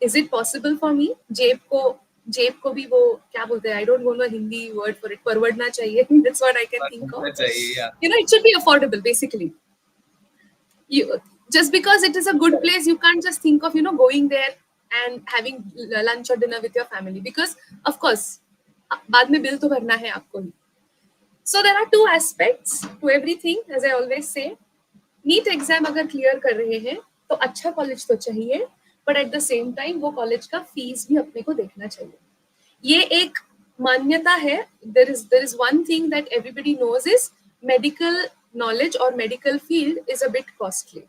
Is it possible for me? जेब को भी वो क्या बोलते हैं, I don't know a Hindi word for it, परवड़ना चाहिए. That's what I can think of. Yeah. You know, it should be affordable basically. You just because it is a good place, you can't just think of, you know, going there and having lunch or dinner with your family, because of course बाद में bill तो भरना है आपको ही. So there are two aspects to everything, as I always say. NEET exam अगर clear कर रहे हैं तो अच्छा कॉलेज तो चाहिए, but at the same time वो कॉलेज का फीस भी अपने को देखना चाहिए. ये एक मान्यता है. There is one thing that everybody knows is medical knowledge or medical field is a bit costly.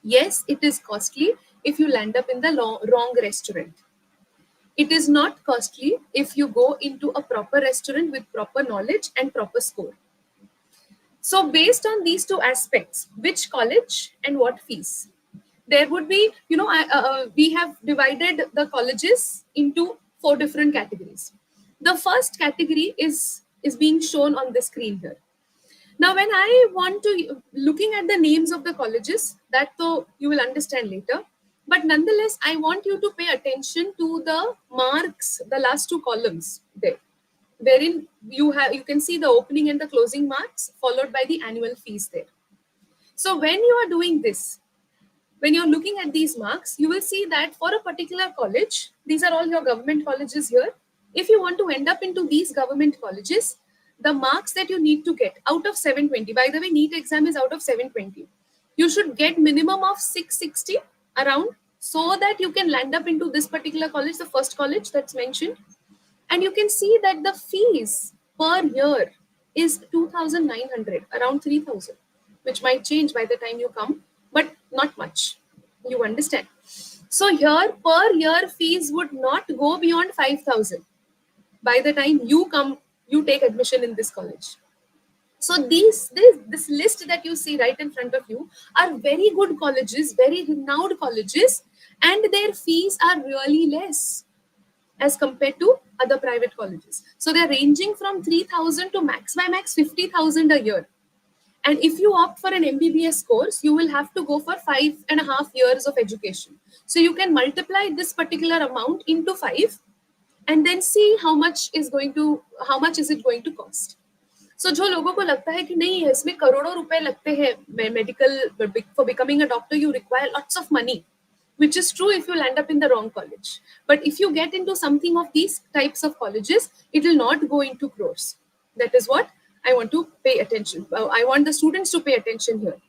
Yes, it is costly if you land up in the wrong restaurant. It is not costly if you go into a proper restaurant with proper knowledge and proper score. So based on these two aspects, which college and what fees, there would be, you know, we have divided the colleges into 4 different categories. The first category is being shown on the screen here. Now, when I want to, looking at the names of the colleges, that though you will understand later, but nonetheless, I want you to pay attention to the marks, the last 2 columns there, wherein you can see the opening and the closing marks followed by the annual fees there. So when you are doing this, when you're looking at these marks, you will see that for a particular college, these are all your government colleges here. If you want to end up into these government colleges, the marks that you need to get out of 720, by the way, NEET exam is out of 720, you should get minimum of 660 around, so that you can land up into this particular college, the first college that's mentioned. And you can see that the fees per year is 2,900, around 3,000, which might change by the time you come, but not much. You understand? So here per year fees would not go beyond 5,000 by the time you come, you take admission in this college. So this list that you see right in front of you are very good colleges, very renowned colleges, and their fees are really less as compared to other private colleges. So they're ranging from 3,000 to max by max 50,000 a year. And if you opt for an MBBS course, you will have to go for 5.5 years of education. So you can multiply this particular amount into 5 and then see how much is it going to cost. सो जो लोगों को लगता है कि नहीं है इसमें करोड़ों रुपए लगते हैं medical for becoming a doctor you require lots of money, which is true if you land up in the wrong college. But if you get into something of these types of colleges, it will not go into crores. That is what I want to pay attention. I want the students to pay attention here.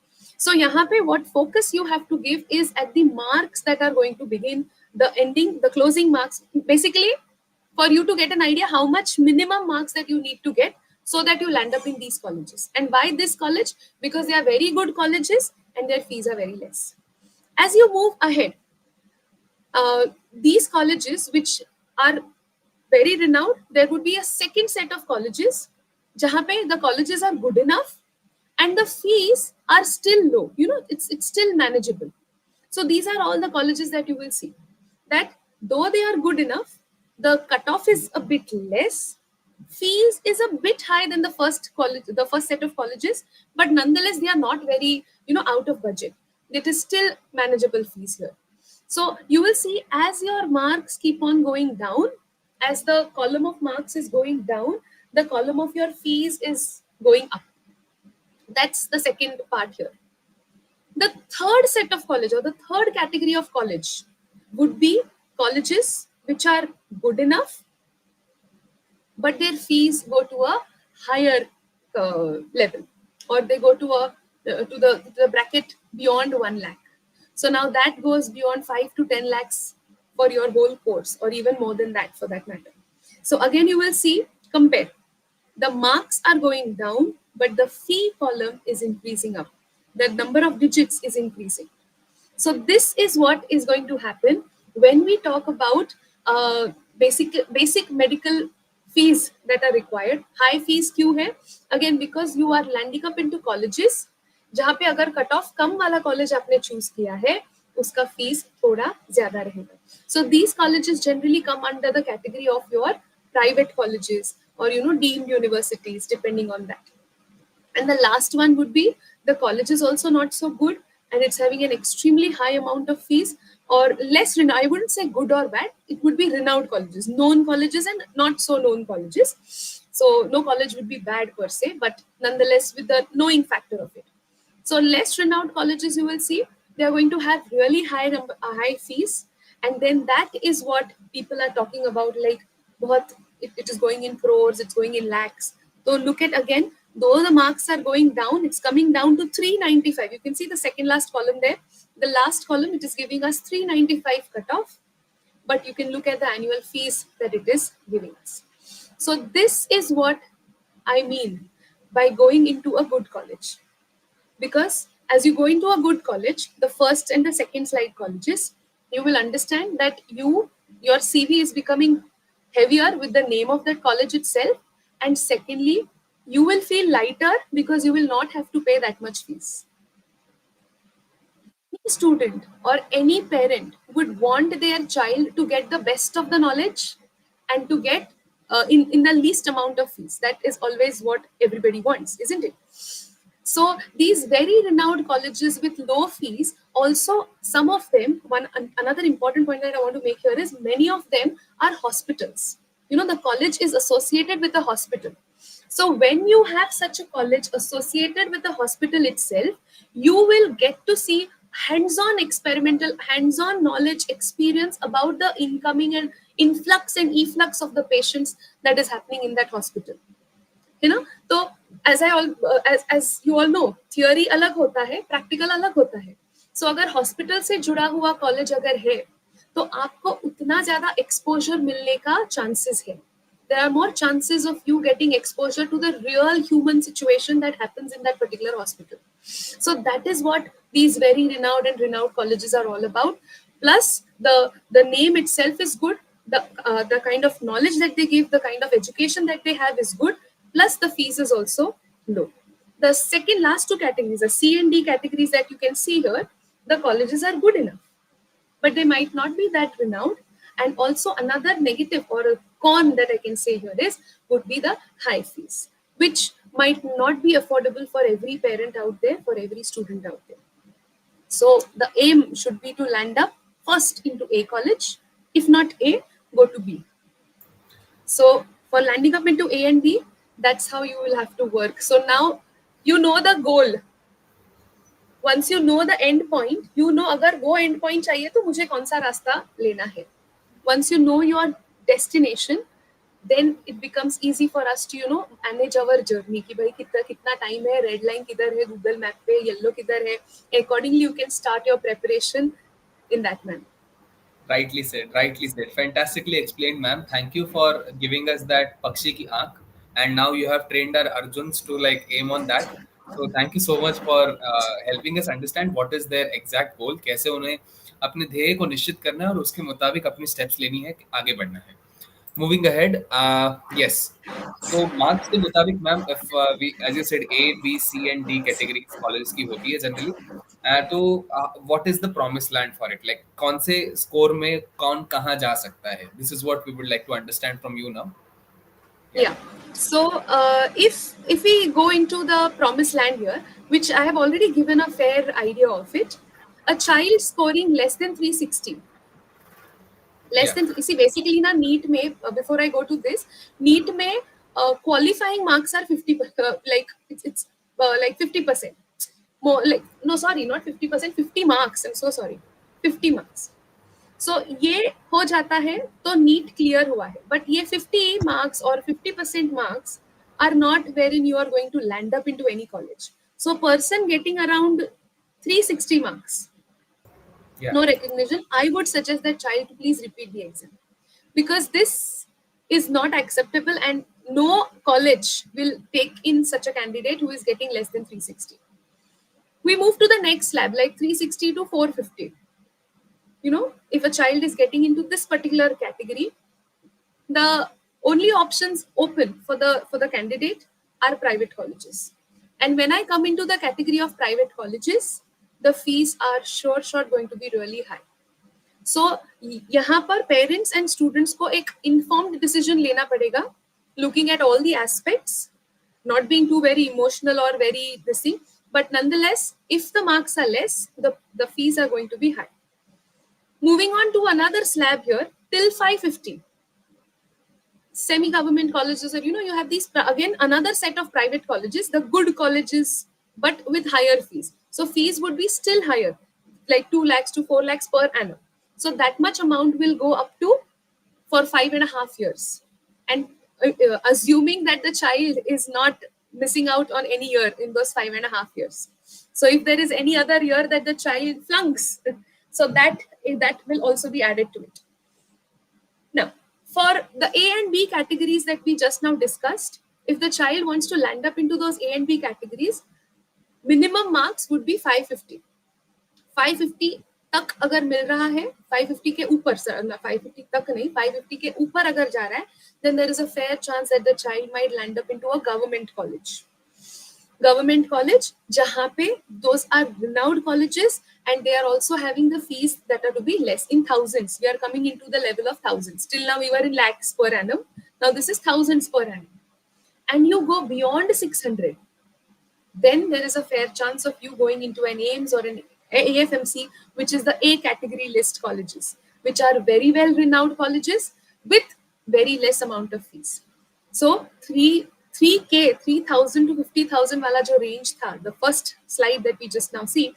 So यहाँ पे what focus you have to give is at the marks that are going to begin, the ending, the closing marks. Basically, for you to get an idea how much minimum marks that you need to get so that you land up in these colleges. And why this college? Because they are very good colleges and their fees are very less. As you move ahead, these colleges which are very renowned, there would be a second set of colleges jahan pe the colleges are good enough and the fees are still low, you know, it's still manageable. So these are all the colleges that you will see that though they are good enough, the cutoff is a bit less, fees is a bit high than the first college, the first set of colleges, but nonetheless they are not very, you know, out of budget. It is still manageable fees here. So you will see as your marks keep on going down, as the column of marks is going down, the column of your fees is going up. That's the second part here. The third set of college or the third category of college would be colleges which are good enough, but their fees go to a higher level, or they go to the bracket beyond 1 lakh. So now that goes beyond 5 to 10 lakhs for your whole course, or even more than that for that matter. So again, you will see, compare. The marks are going down, but the fee column is increasing up. The number of digits is increasing. So this is what is going to happen when we talk about basic medical fees that are required. High fees क्यों है? Again, because you are landing up into colleges जहाँ पे अगर cut off कम वाला college आपने choose किया है उसका फीस थोड़ा ज्यादा रहेगा. So these colleges generally come under the category of your private colleges or, you know, deemed universities, depending on that. And the last one would be the college is also not so good and it's having an extremely high amount of fees, or less renowned. I wouldn't say good or bad, it would be renowned colleges, known colleges and not so known colleges. So no college would be bad per se, but nonetheless with the knowing factor of it. So less renowned colleges, you will see, they are going to have really high fees, and then that is what people are talking about. Like, it is going in crores, it's going in lakhs. So look at again, though the marks are going down, it's coming down to 395. You can see the second last column there. The last column, it is giving us 395 cutoff, but you can look at the annual fees that it is giving us. So this is what I mean by going into a good college. Because as you go into a good college, the first and the second slide colleges, you will understand that your CV is becoming heavier with the name of that college itself, and secondly, you will feel lighter because you will not have to pay that much fees. Any student or any parent would want their child to get the best of the knowledge and to get in the least amount of fees. That is always what everybody wants, isn't it? So these very renowned colleges with low fees, also some of them, another important point that I want to make here is many of them are hospitals. You know, the college is associated with a hospital. So when you have such a college associated with the hospital itself, you will get to see hands-on experimental, hands-on knowledge experience about the incoming and influx and efflux of the patients that is happening in that hospital. है ना. तो as you all know, theory अलग होता है, practical अलग होता है. सो अगर हॉस्पिटल से जुड़ा हुआ कॉलेज अगर है तो आपको उतना ज्यादा एक्सपोजर मिलने का चांसेस है. There are more chances of you getting exposure to the real human situation that happens in that particular hospital. So that is what these very renowned colleges are all about. Plus the name itself is good. The kind of knowledge that they give, the kind of education that they have is good. Plus the fees is also low. The second last two categories, the C and D categories that you can see here, the colleges are good enough, but they might not be that renowned. And also another negative or a con that I can say here is would be the high fees, which might not be affordable for every parent out there, for every student out there. So the aim should be to land up first into A college. If not A, go to B. So for landing up into A and B, That's how you will have to work. So now you know the goal. Once you know the end point, you know अगर वो end point चाहिए तो मुझे कौन सा रास्ता लेना है. Once you know your destination, then it becomes easy for us to manage our journey कि भाई कितना कितना time है, red line किधर है Google map पे, yellow किधर है. Accordingly you can start your preparation in that manner. Rightly said. Rightly said. Fantastically explained, ma'am. Thank you for giving us that Pakshi ki aankh. And now you have trained our Arjuns to like aim on that. So thank you so much for helping us understand what is their exact goal. कैसे उन्हें अपने ध्येय को निश्चित करना है और उसके मुताबिक अपनी steps लेनी है, आगे बढ़ना है. Moving ahead, yes. तो मार्क्स के मुताबिक ma'am, if we as you said A B C and D categories college की होती है जनरली, तो what is the promise land for it, like कौन से स्कोर में कौन कहाँ जा सकता है? This is what we would like to understand from you now. Yeah. Yeah. So if we go into the promised land here, which I have already given a fair idea of it, a child scoring less than 360, less या. than, see basically na NEET mein, before I go to this, NEET mein qualifying marks are 50, like it's like 50%. More like, no sorry, not 50%, 50 marks, I'm so sorry, 50 marks. सो ये हो जाता है तो NEET clear हुआ है. But ये 50 marks और 50% marks are not wherein you are going to land up into any college. So person getting around 360 marks, या. no recognition, I would suggest that child to please repeat the exam, because this is not acceptable and no college will take in such a candidate who is getting less than 360. We move to the next slab, like 360 to 450. If a child is getting into this particular category, the only options open for the candidate are private colleges. And when I come into the category of private colleges, the fees are sure going to be really high. So यहाँ पर parents and students को एक informed decision लेना पड़ेगा, looking at all the aspects, not being too very emotional or very this thing, but nonetheless, if the marks are less, the fees are going to be high. Moving on to another slab here, till 550. Semi-government colleges, or you have these, again, another set of private colleges, the good colleges, but with higher fees. So fees would be still higher, like 2 lakhs to 4 lakhs per annum. So that much amount will go up to for 5.5 years. And assuming that the child is not missing out on any year in those 5.5 years. So if there is any other year that the child flunks, so that will also be added to it. Now, for the A and B categories that we just now discussed, if the child wants to land up into those A and B categories, minimum marks would be 550. 550 तक अगर मिल रहा है, 550 के ऊपर, 550 तक नहीं, 550 के ऊपर अगर जा रहा है, then there is a fair chance that the child might land up into a government college. Government college, jahan pe those are renowned colleges, and they are also having the fees that are to be less, in thousands. We are coming into the level of thousands. Till now we were in lakhs per annum. Now this is thousands per annum. And you go beyond 600, then there is a fair chance of you going into an AIMS or an AFMC, which is the A category list colleges, which are very well renowned colleges with very less amount of fees. So 3K, 3,000 to 50,000 wala jo range tha, the first slide that we just now see,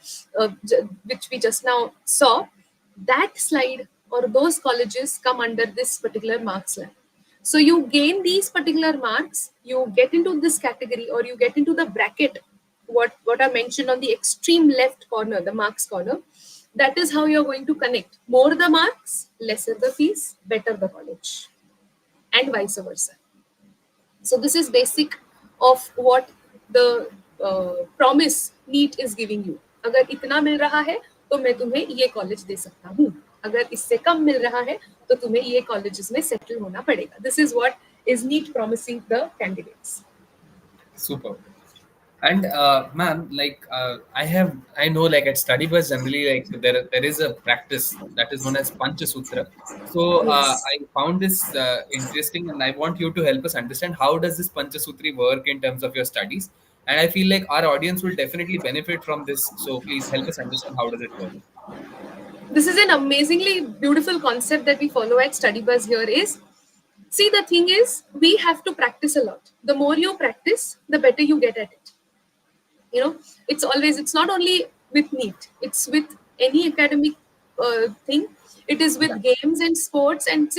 which we just now saw, that slide or those colleges come under this particular marks line. So you gain these particular marks, you get into this category, or you get into the bracket, what I mentioned on the extreme left corner, the marks corner. That is how you're going to connect. More the marks, lesser the fees, better the college, and vice versa. So this is basic of what the promise NEET is giving you. अगर इतना मिल रहा है तो मैं तुम्हें ये college दे सकता हूँ, अगर इससे कम मिल रहा है तो तुम्हें ये कॉलेजेस में सेटल होना पड़ेगा. This is what is NEET promising the candidates. Super. And ma'am, like I know, like at study bus generally, like there is a practice that is known as Pancha Sutra. So Yes. I found this interesting, and I want you to help us understand how does this Pancha Sutra work in terms of your studies. And I feel like our audience will definitely benefit from this. So please help us understand how does it work. This is an amazingly beautiful concept that we follow at Study Buzz here is See, the thing is, we have to practice a lot. The more you practice, the better you get at it. You know, it's not only with NEET, it's with any academic thing. It is Yeah. with games and sports, and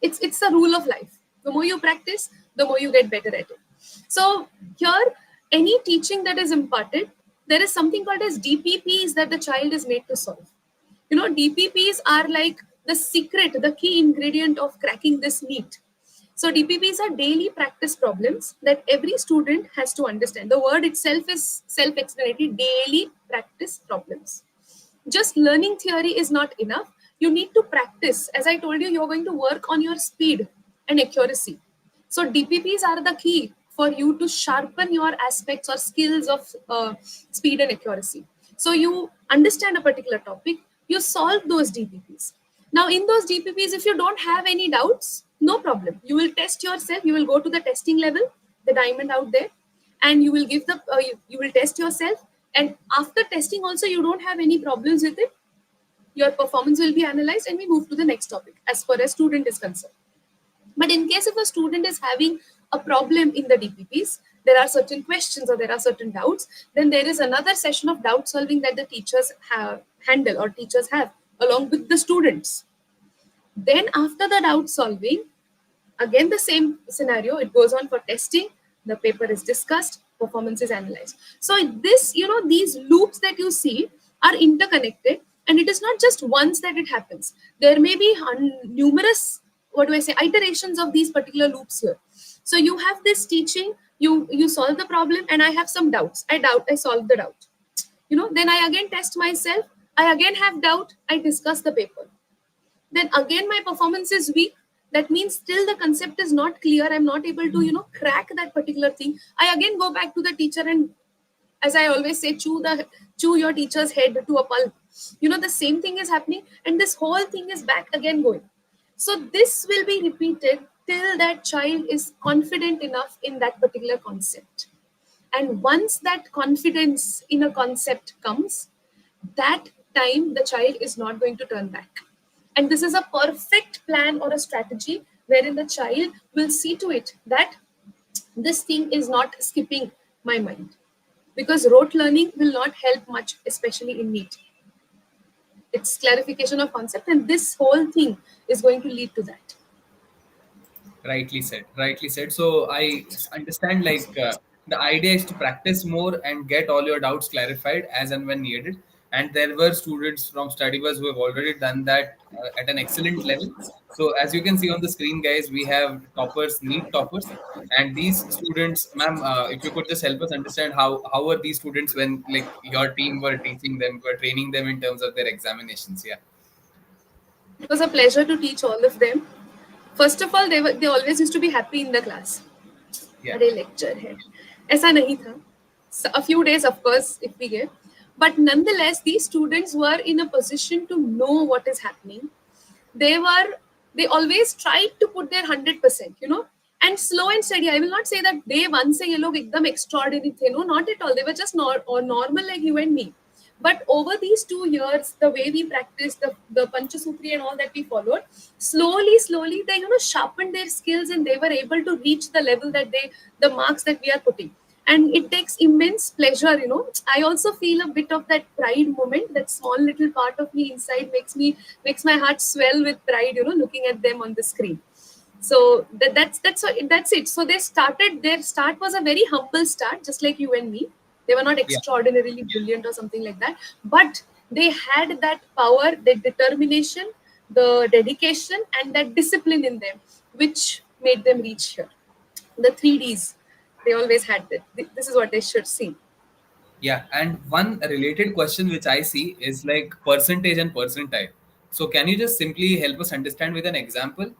it's a rule of life. The more you practice, the more you get better at it. So here, any teaching that is imparted, there is something called as DPPs that the child is made to solve. You know, DPPs are like the secret, the key ingredient of cracking this NEET. So DPPs are daily practice problems that every student has to understand. The word itself is self-explanatory, daily practice problems. Just learning theory is not enough. You need to practice. As I told you, you're going to work on your speed and accuracy. So DPPs are the key for you to sharpen your aspects or skills of speed and accuracy. So you understand a particular topic, you solve those DPPs. Now in those DPPs, if you don't have any doubts, no problem. You will test yourself. You will go to the testing level, the diamond out there, and you will give the you will test yourself. And after testing also, you don't have any problems with it, your performance will be analyzed, and we move to the next topic as far as student is concerned. But in case if a student is having a problem in the DPPs, there are certain questions or there are certain doubts, then there is another session of doubt solving that the teachers have handle or teachers have along with the students. Then after the doubt solving, again the same scenario, it goes on for testing, the paper is discussed, performance is analyzed. So this, you know, these loops that you see are interconnected, and it is not just once that it happens. There may be numerous, what do I say, iterations of these particular loops here. So you have this teaching, you solve the problem, and I have some doubts, I solve the doubt, you know, then I again test myself, I again have doubt, I discuss the paper, then again my performance is weak. That means still the concept is not clear, I'm not able to, you know, crack that particular thing. I again go back to the teacher, and as I always say, chew your teacher's head to a pulp. You know, the same thing is happening, and this whole thing is back again going. So this will be repeated till that child is confident enough in that particular concept. And once that confidence in a concept comes, that time the child is not going to turn back. And this is a perfect plan or a strategy wherein the child will see to it that this thing is not skipping my mind. Because rote learning will not help much, especially in NEET. It's clarification of concept, and this whole thing is going to lead to that. Rightly said, rightly said. So understand, like, the idea is to practice more and get all your doubts clarified as and when needed. And there were students from Studyverse who have already done that at an excellent level. So as you can see on the screen, guys, we have toppers, NEET toppers. And these students, ma'am, if you could just help us understand how were these students when, like, your team were teaching them, were training them in terms of their examinations? Yeah. It was a pleasure to teach all of them. First of all, they always used to be happy in the class. Yeah. अरे lecture है ऐसा नहीं था. So a few days of course if we get, but nonetheless these students were in a position to know what is happening. they were they always tried to put their 100%, you know, and slow and steady. I will not say that day one से ये लोग एकदम extraordinary थे, no, not at all. They were just normal like you and me. But over these 2 years, the way we practiced the Panchasutri and all that we followed, slowly they, you know, sharpened their skills, and they were able to reach the level that the marks that we are putting. And it takes immense pleasure, you know. I also feel a bit of that pride moment. That small little part of me inside makes my heart swell with pride, you know, looking at them on the screen. So that's it. So their start was a very humble start, just like you and me. They were not Yeah. extraordinarily brilliant or something like that, but they had that power, the determination, the dedication, and that discipline in them, which made them reach here. The 3Ds, they always had that. This is what they should see. Yeah, and one related question which I see is like percentage and percentile. So can you just simply help us understand with an example?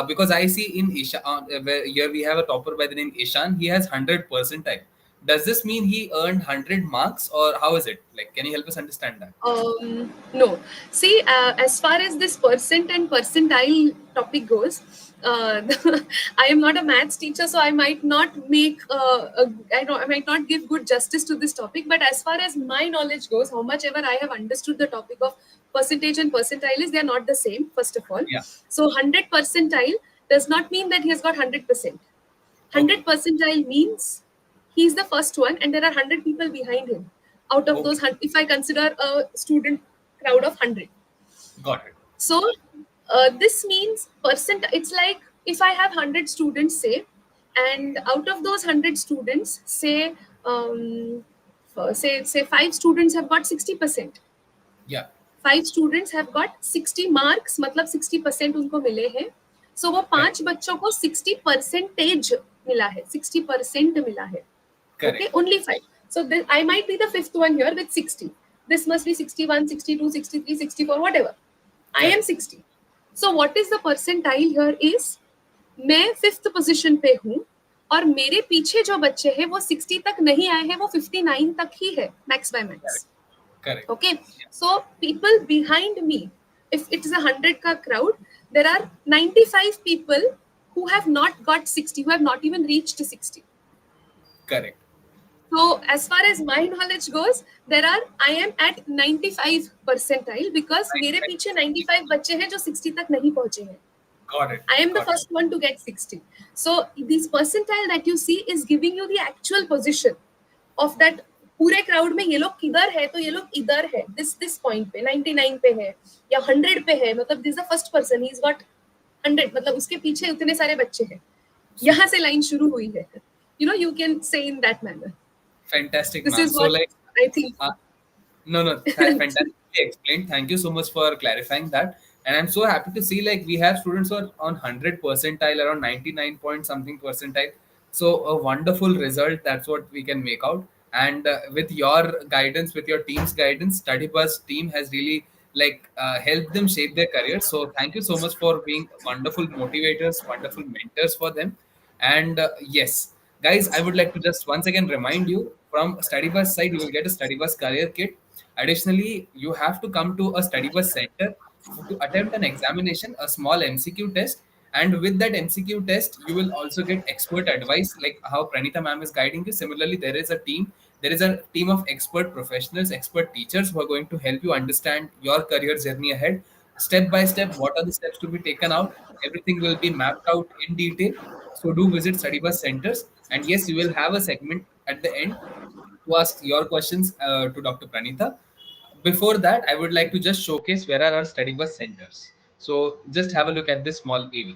Because I see in Isha, where here we have a topper by the name Ishan. He has 100 percentile. Does this mean he earned 100 marks, or how is it? Like, can you help us understand that? No. See, as far as this percent and percentile topic goes, I am not a maths teacher, so I might not I might not give good justice to this topic. But as far as my knowledge goes, how much ever I have understood the topic of percentage and percentile is, they are not the same. First of all, Yeah. so 100 percentile does not mean that he has got 100%. 100 Okay. percentile means he's the first one and there are 100 people behind him. Out of those, Okay. if I consider a student crowd of 100. Got it. So this means it's like if I have 100 students, say, and out of those 100 students, say, say 5 students have got 60%. Yeah. 5 students have got 60 marks, मतलब 60% उनको मिले हैं. So वो Correct. 5 बच्चों को 60% मिला है, 60% मिला है. Okay, Correct. only 5. So I might be the fifth one here with 60. This must be 61, 62, 63, 64, whatever. I am Correct. 60. So what is the percentile here is मैं फिफ्थ पोजीशन पे हूँ और मेरे पीछे जो बच्चे हैं वो 60 तक नहीं आए हैं, वो 59 तक ही है, max bye Correct. Max. Correct. Okay, so people behind me, if it is a 100 ka crowd, there are 95 people who have not got 60, who have not even reached 60. Correct. So as far as my knowledge goes, I am at 95 percentile because मेरे Right. पीछे 95 बच्चे हैं जो 60 तक नहीं पहुंचे हैं. Got it. I am the Got it. first one to get 60. So this percentile that you see is giving you the actual position of that पूरे क्राउड में ये लोग किधर है, तो ये लोग इधर है, this point पे 99 पे है या 100 पे है, मतलब this is the first person, he's got 100, मतलब उसके पीछे उतने सारे बच्चे हैं, यहाँ से लाइन शुरू हुई है. You can say in that manner. Fantastic, This ma'am. is So, what like, I think. uh, no, no, fantastically explained. Thank you so much for clarifying that. And I'm so happy to see like we have students who are on 100 percentile, around 99 point something percentile. So a wonderful result. That's what we can make out. And with your guidance, with your team's guidance, Study Bus team has really like helped them shape their careers. So thank you so much for being wonderful motivators, wonderful mentors for them. And yes, guys, I would like to just once again remind you from Study Bus side, you will get a Study Bus career kit. Additionally, you have to come to a Study Bus center to attempt an examination, a small MCQ test. And with that MCQ test, you will also get expert advice, like how Pranita ma'am is guiding you. Similarly, there is a team of expert professionals, expert teachers who are going to help you understand your career journey ahead, step by step. What are the steps to be taken out? Everything will be mapped out in detail. So do visit study bus centers, and yes, you will have a segment at the end to ask your questions to Dr. Pranita. Before that, I would like to just showcase where are our study bus centers. So just have a look at this small AV.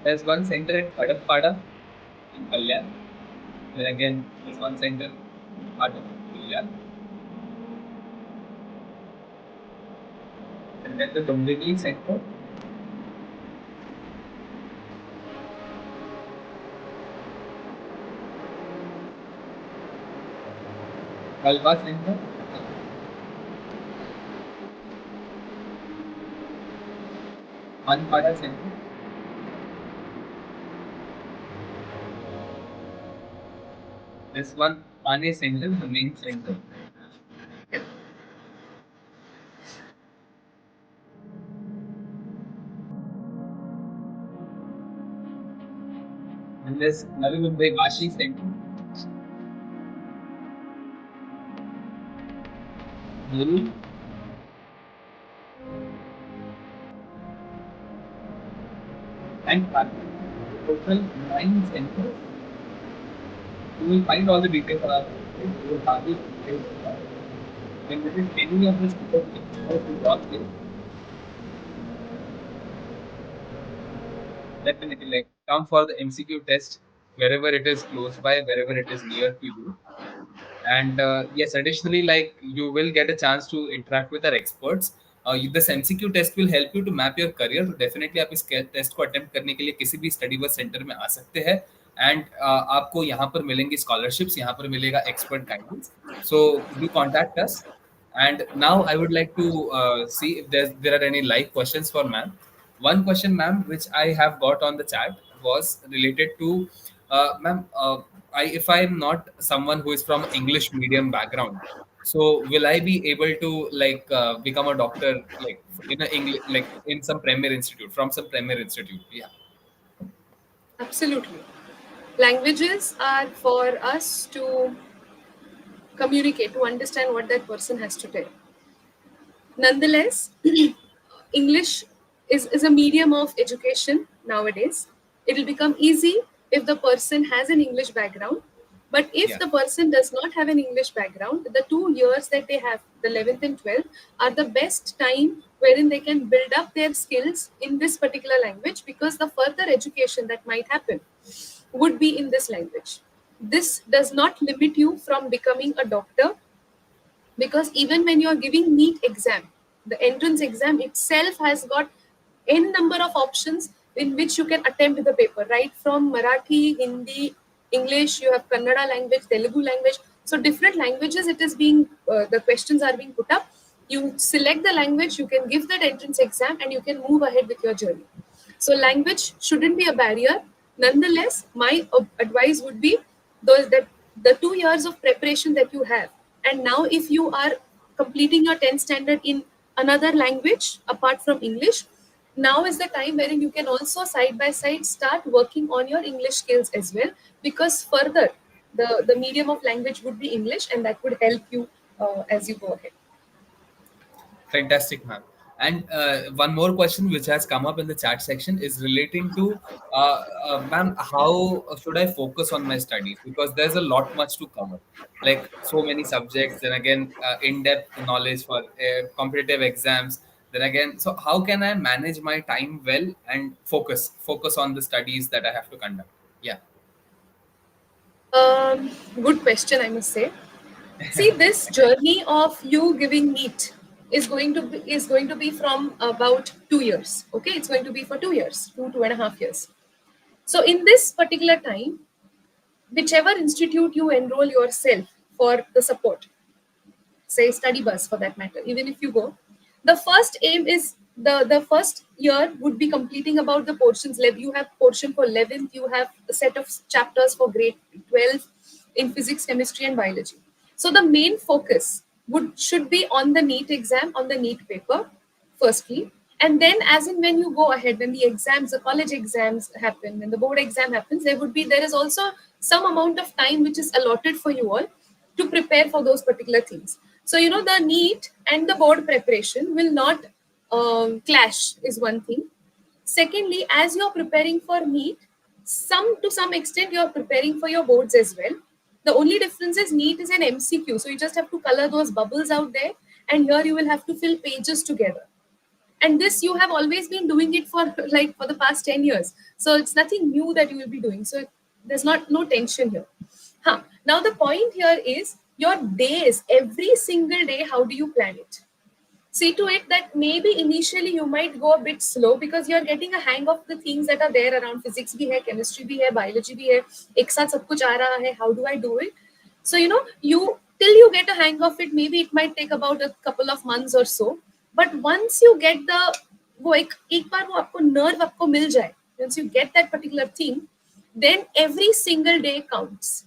There's one center at Padappada in Kalyan. Then again, there's one center at Kalyan. And then the Dombivli Center, Kalpa Center, Anpada Center. This one, Pane Center, the main center. And there's Navi Mumbai Vashi Center. Nuru and Pali. Total 9 centers. You will find all the details on our website. You will have the details on that. When visit any of the centers to walk in, definitely like come for the MCQ test wherever it is close by, wherever it is near to you. And yes, additionally, like you will get a chance to interact with our experts. This MCQ test will help you to map your career. तो definitely आप इस test को attempt करने के लिए किसी भी study बस सेंटर में आ सकते हैं. एंड आपको यहाँ पर मिलेंगी स्कॉलरशिप्स, यहाँ पर मिलेगा expert guidance. So do contact us. And now I would like to see if there are any live questions for ma'am. One question, ma'am, which I have got on the chat was related to ma'am. If I'm not someone who is from English medium background, so will I be able to like become a doctor like in a English like in some premier institute from some premier institute? Yeah. Absolutely. Languages are for us to communicate, to understand what that person has to tell. Nonetheless, English is a medium of education nowadays. It will become easy if the person has an English background. But if Yeah. the person does not have an English background, the 2 years that they have, the 11th and 12th, are the best time wherein they can build up their skills in this particular language, because the further education that might happen would be in this language. This does not limit you from becoming a doctor, because even when you're giving NEET exam, the entrance exam itself has got n number of options in which you can attempt the paper, right from Marathi, Hindi, English, you have Kannada language, Telugu language. So different languages, it is being the questions are being put up. You select the language, you can give that entrance exam, and you can move ahead with your journey. So language shouldn't be a barrier. Nonetheless, my advice would be those that the 2 years of preparation that you have, and now if you are completing your 10th standard in another language apart from English, now is the time wherein you can also side by side start working on your English skills as well, because further the medium of language would be English, and that would help you as you go ahead. Fantastic, ma'am. And one more question which has come up in the chat section is relating to, ma'am, how should I focus on my studies? Because there's a lot much to cover, like so many subjects. Then again, in-depth knowledge for competitive exams. Then again, so how can I manage my time well and focus on the studies that I have to conduct? Yeah. Good question, I must say. See, this journey of you giving NEET is going to be from about 2 years. Okay, it's going to be for 2 years, 2.5 years. So in this particular time, whichever institute you enroll yourself for the support, say study bus for that matter, even if you go, the first aim is the first year would be completing about the portions. You have portion for 11th, you have a set of chapters for grade 12 in physics, chemistry, and biology. So the main focus would should be on the NEET exam, on the NEET paper, firstly. And then as in when you go ahead, when the exams, the college exams happen, when the board exam happens, there is also some amount of time which is allotted for you all to prepare for those particular things. So the NEET and the board preparation will not clash, is one thing. Secondly, as you're preparing for NEET, some extent you're preparing for your boards as well. The only difference is NEET is an MCQ, so you just have to color those bubbles out there, and here you will have to fill pages together. And this you have always been doing it for like for the past 10 years, so it's nothing new that you will be doing. So there's not no tension here. Now the point here is your days, every single day, how do you plan it? See to it that maybe initially you might go a bit slow, because you're getting a hang of the things that are there around. Physics bhi hai, chemistry bhi hai, biology bhi hai, ek saath sab kuch aa raha hai, how do I do it? So you till you get a hang of it, maybe it might take about a couple of months or so. But once you get the वो एक बार वो आपको nerve आपको मिल जाए, once you get that particular thing, then every single day counts.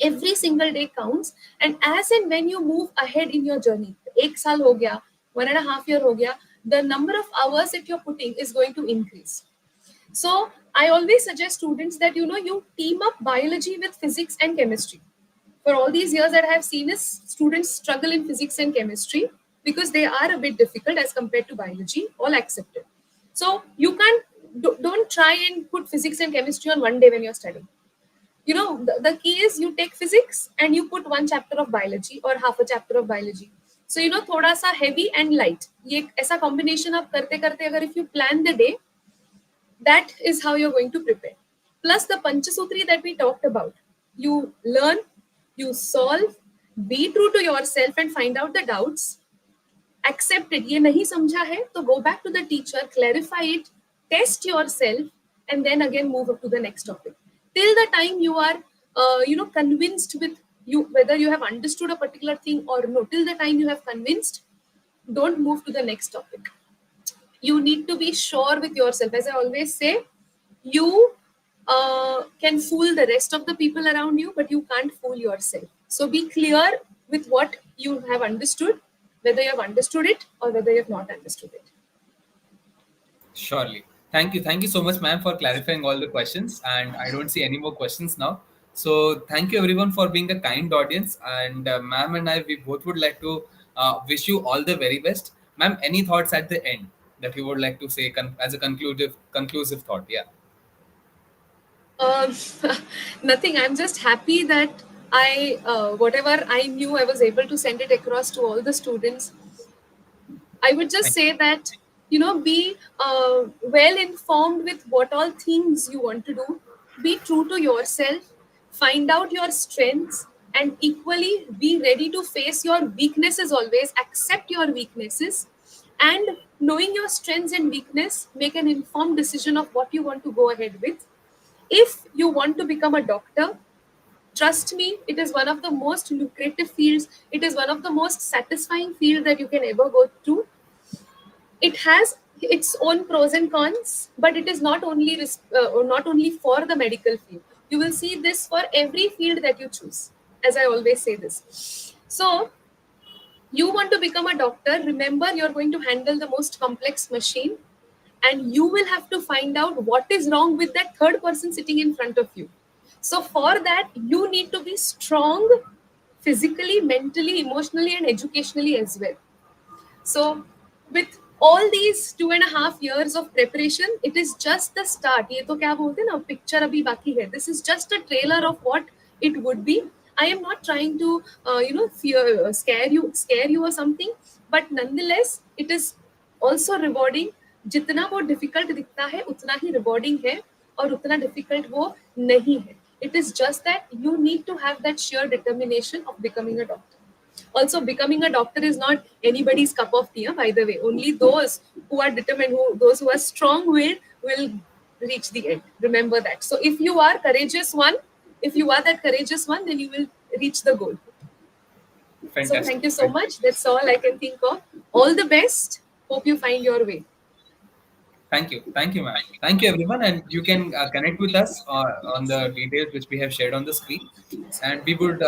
Every single day counts. And as and when you move ahead in your journey, एक साल हो गया, 1.5 year हो गया, the number of hours that you're putting is going to increase. So I always suggest students that you team up biology with physics and chemistry. For all these years that I have seen is students struggle in physics and chemistry because they are a bit difficult as compared to biology, all accepted. So you can't, don't try and put physics and chemistry on one day when you're studying. The key is you take physics and you put one chapter of biology or half a chapter of biology. So thoda sa heavy and light, ye aisa combination आप करते करते अगर if you plan the day, that is how you're going to prepare. Plus the Panchasutri that we talked about, you learn, you solve, be true to yourself and find out the doubts, accept it. ये नहीं समझा है तो go back to the teacher, clarify it, test yourself, and then again move up to the next topic. Till the time you are, convinced with you whether you have understood a particular thing or no. Till the time you have convinced, don't move to the next topic. You need to be sure with yourself. As I always say, you can fool the rest of the people around you, but you can't fool yourself. So be clear with what you have understood, whether you have understood it or whether you have not understood it. Surely. Thank you. Thank you so much, ma'am, for clarifying all the questions. And I don't see any more questions now. So thank you everyone for being a kind audience. And ma'am and I, we both would like to wish you all the very best. Ma'am, any thoughts at the end that you would like to say as a conclusive thought? Yeah. Um, nothing. I'm just happy that whatever I knew, I was able to send it across to all the students. I would just Thank say that, be well informed with what all things you want to do. Be true to yourself. Find out your strengths, and equally be ready to face your weaknesses always. Accept your weaknesses, and knowing your strengths and weakness, make an informed decision of what you want to go ahead with. If you want to become a doctor, trust me, it is one of the most lucrative fields. It is one of the most satisfying field that you can ever go through. It has its own pros and cons, but it is not only for the medical field. You will see this for every field that you choose, as I always say this. So you want to become a doctor, remember you're going to handle the most complex machine, and you will have to find out what is wrong with that third person sitting in front of you. So for that, you need to be strong physically, mentally, emotionally, and educationally as well. So, with all these 2.5 years of preparation, it is just the start. ये तो क्या बोलते हैं ना, picture अभी बाकी है. This is just a trailer of what it would be. I am not trying to, scare you or something, but nonetheless, it is also rewarding. जितना वो difficult दिखता है, उतना ही rewarding है, और उतना difficult वो नहीं है. It is just that you need to have that sheer determination of becoming a doctor. Also, becoming a doctor is not anybody's cup of tea, by the way. Only those who are determined, those who are strong-willed, will reach the end. Remember that. So if you are courageous one, if you are that courageous one, then you will reach the goal. So Fantastic. thank you so Fantastic. much. That's all I can think of. All the best. Hope you find your way. Thank you. Thank you, ma'am. Thank you, everyone. And you can connect with us on the details which we have shared on the screen. And we would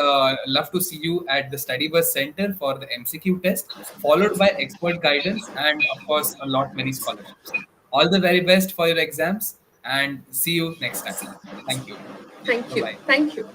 love to see you at the Study Bus Center for the MCQ test, followed by expert guidance and, of course, a lot many scholarships. All the very best for your exams, and see you next time. Thank you. Thank Bye you. bye. Thank you.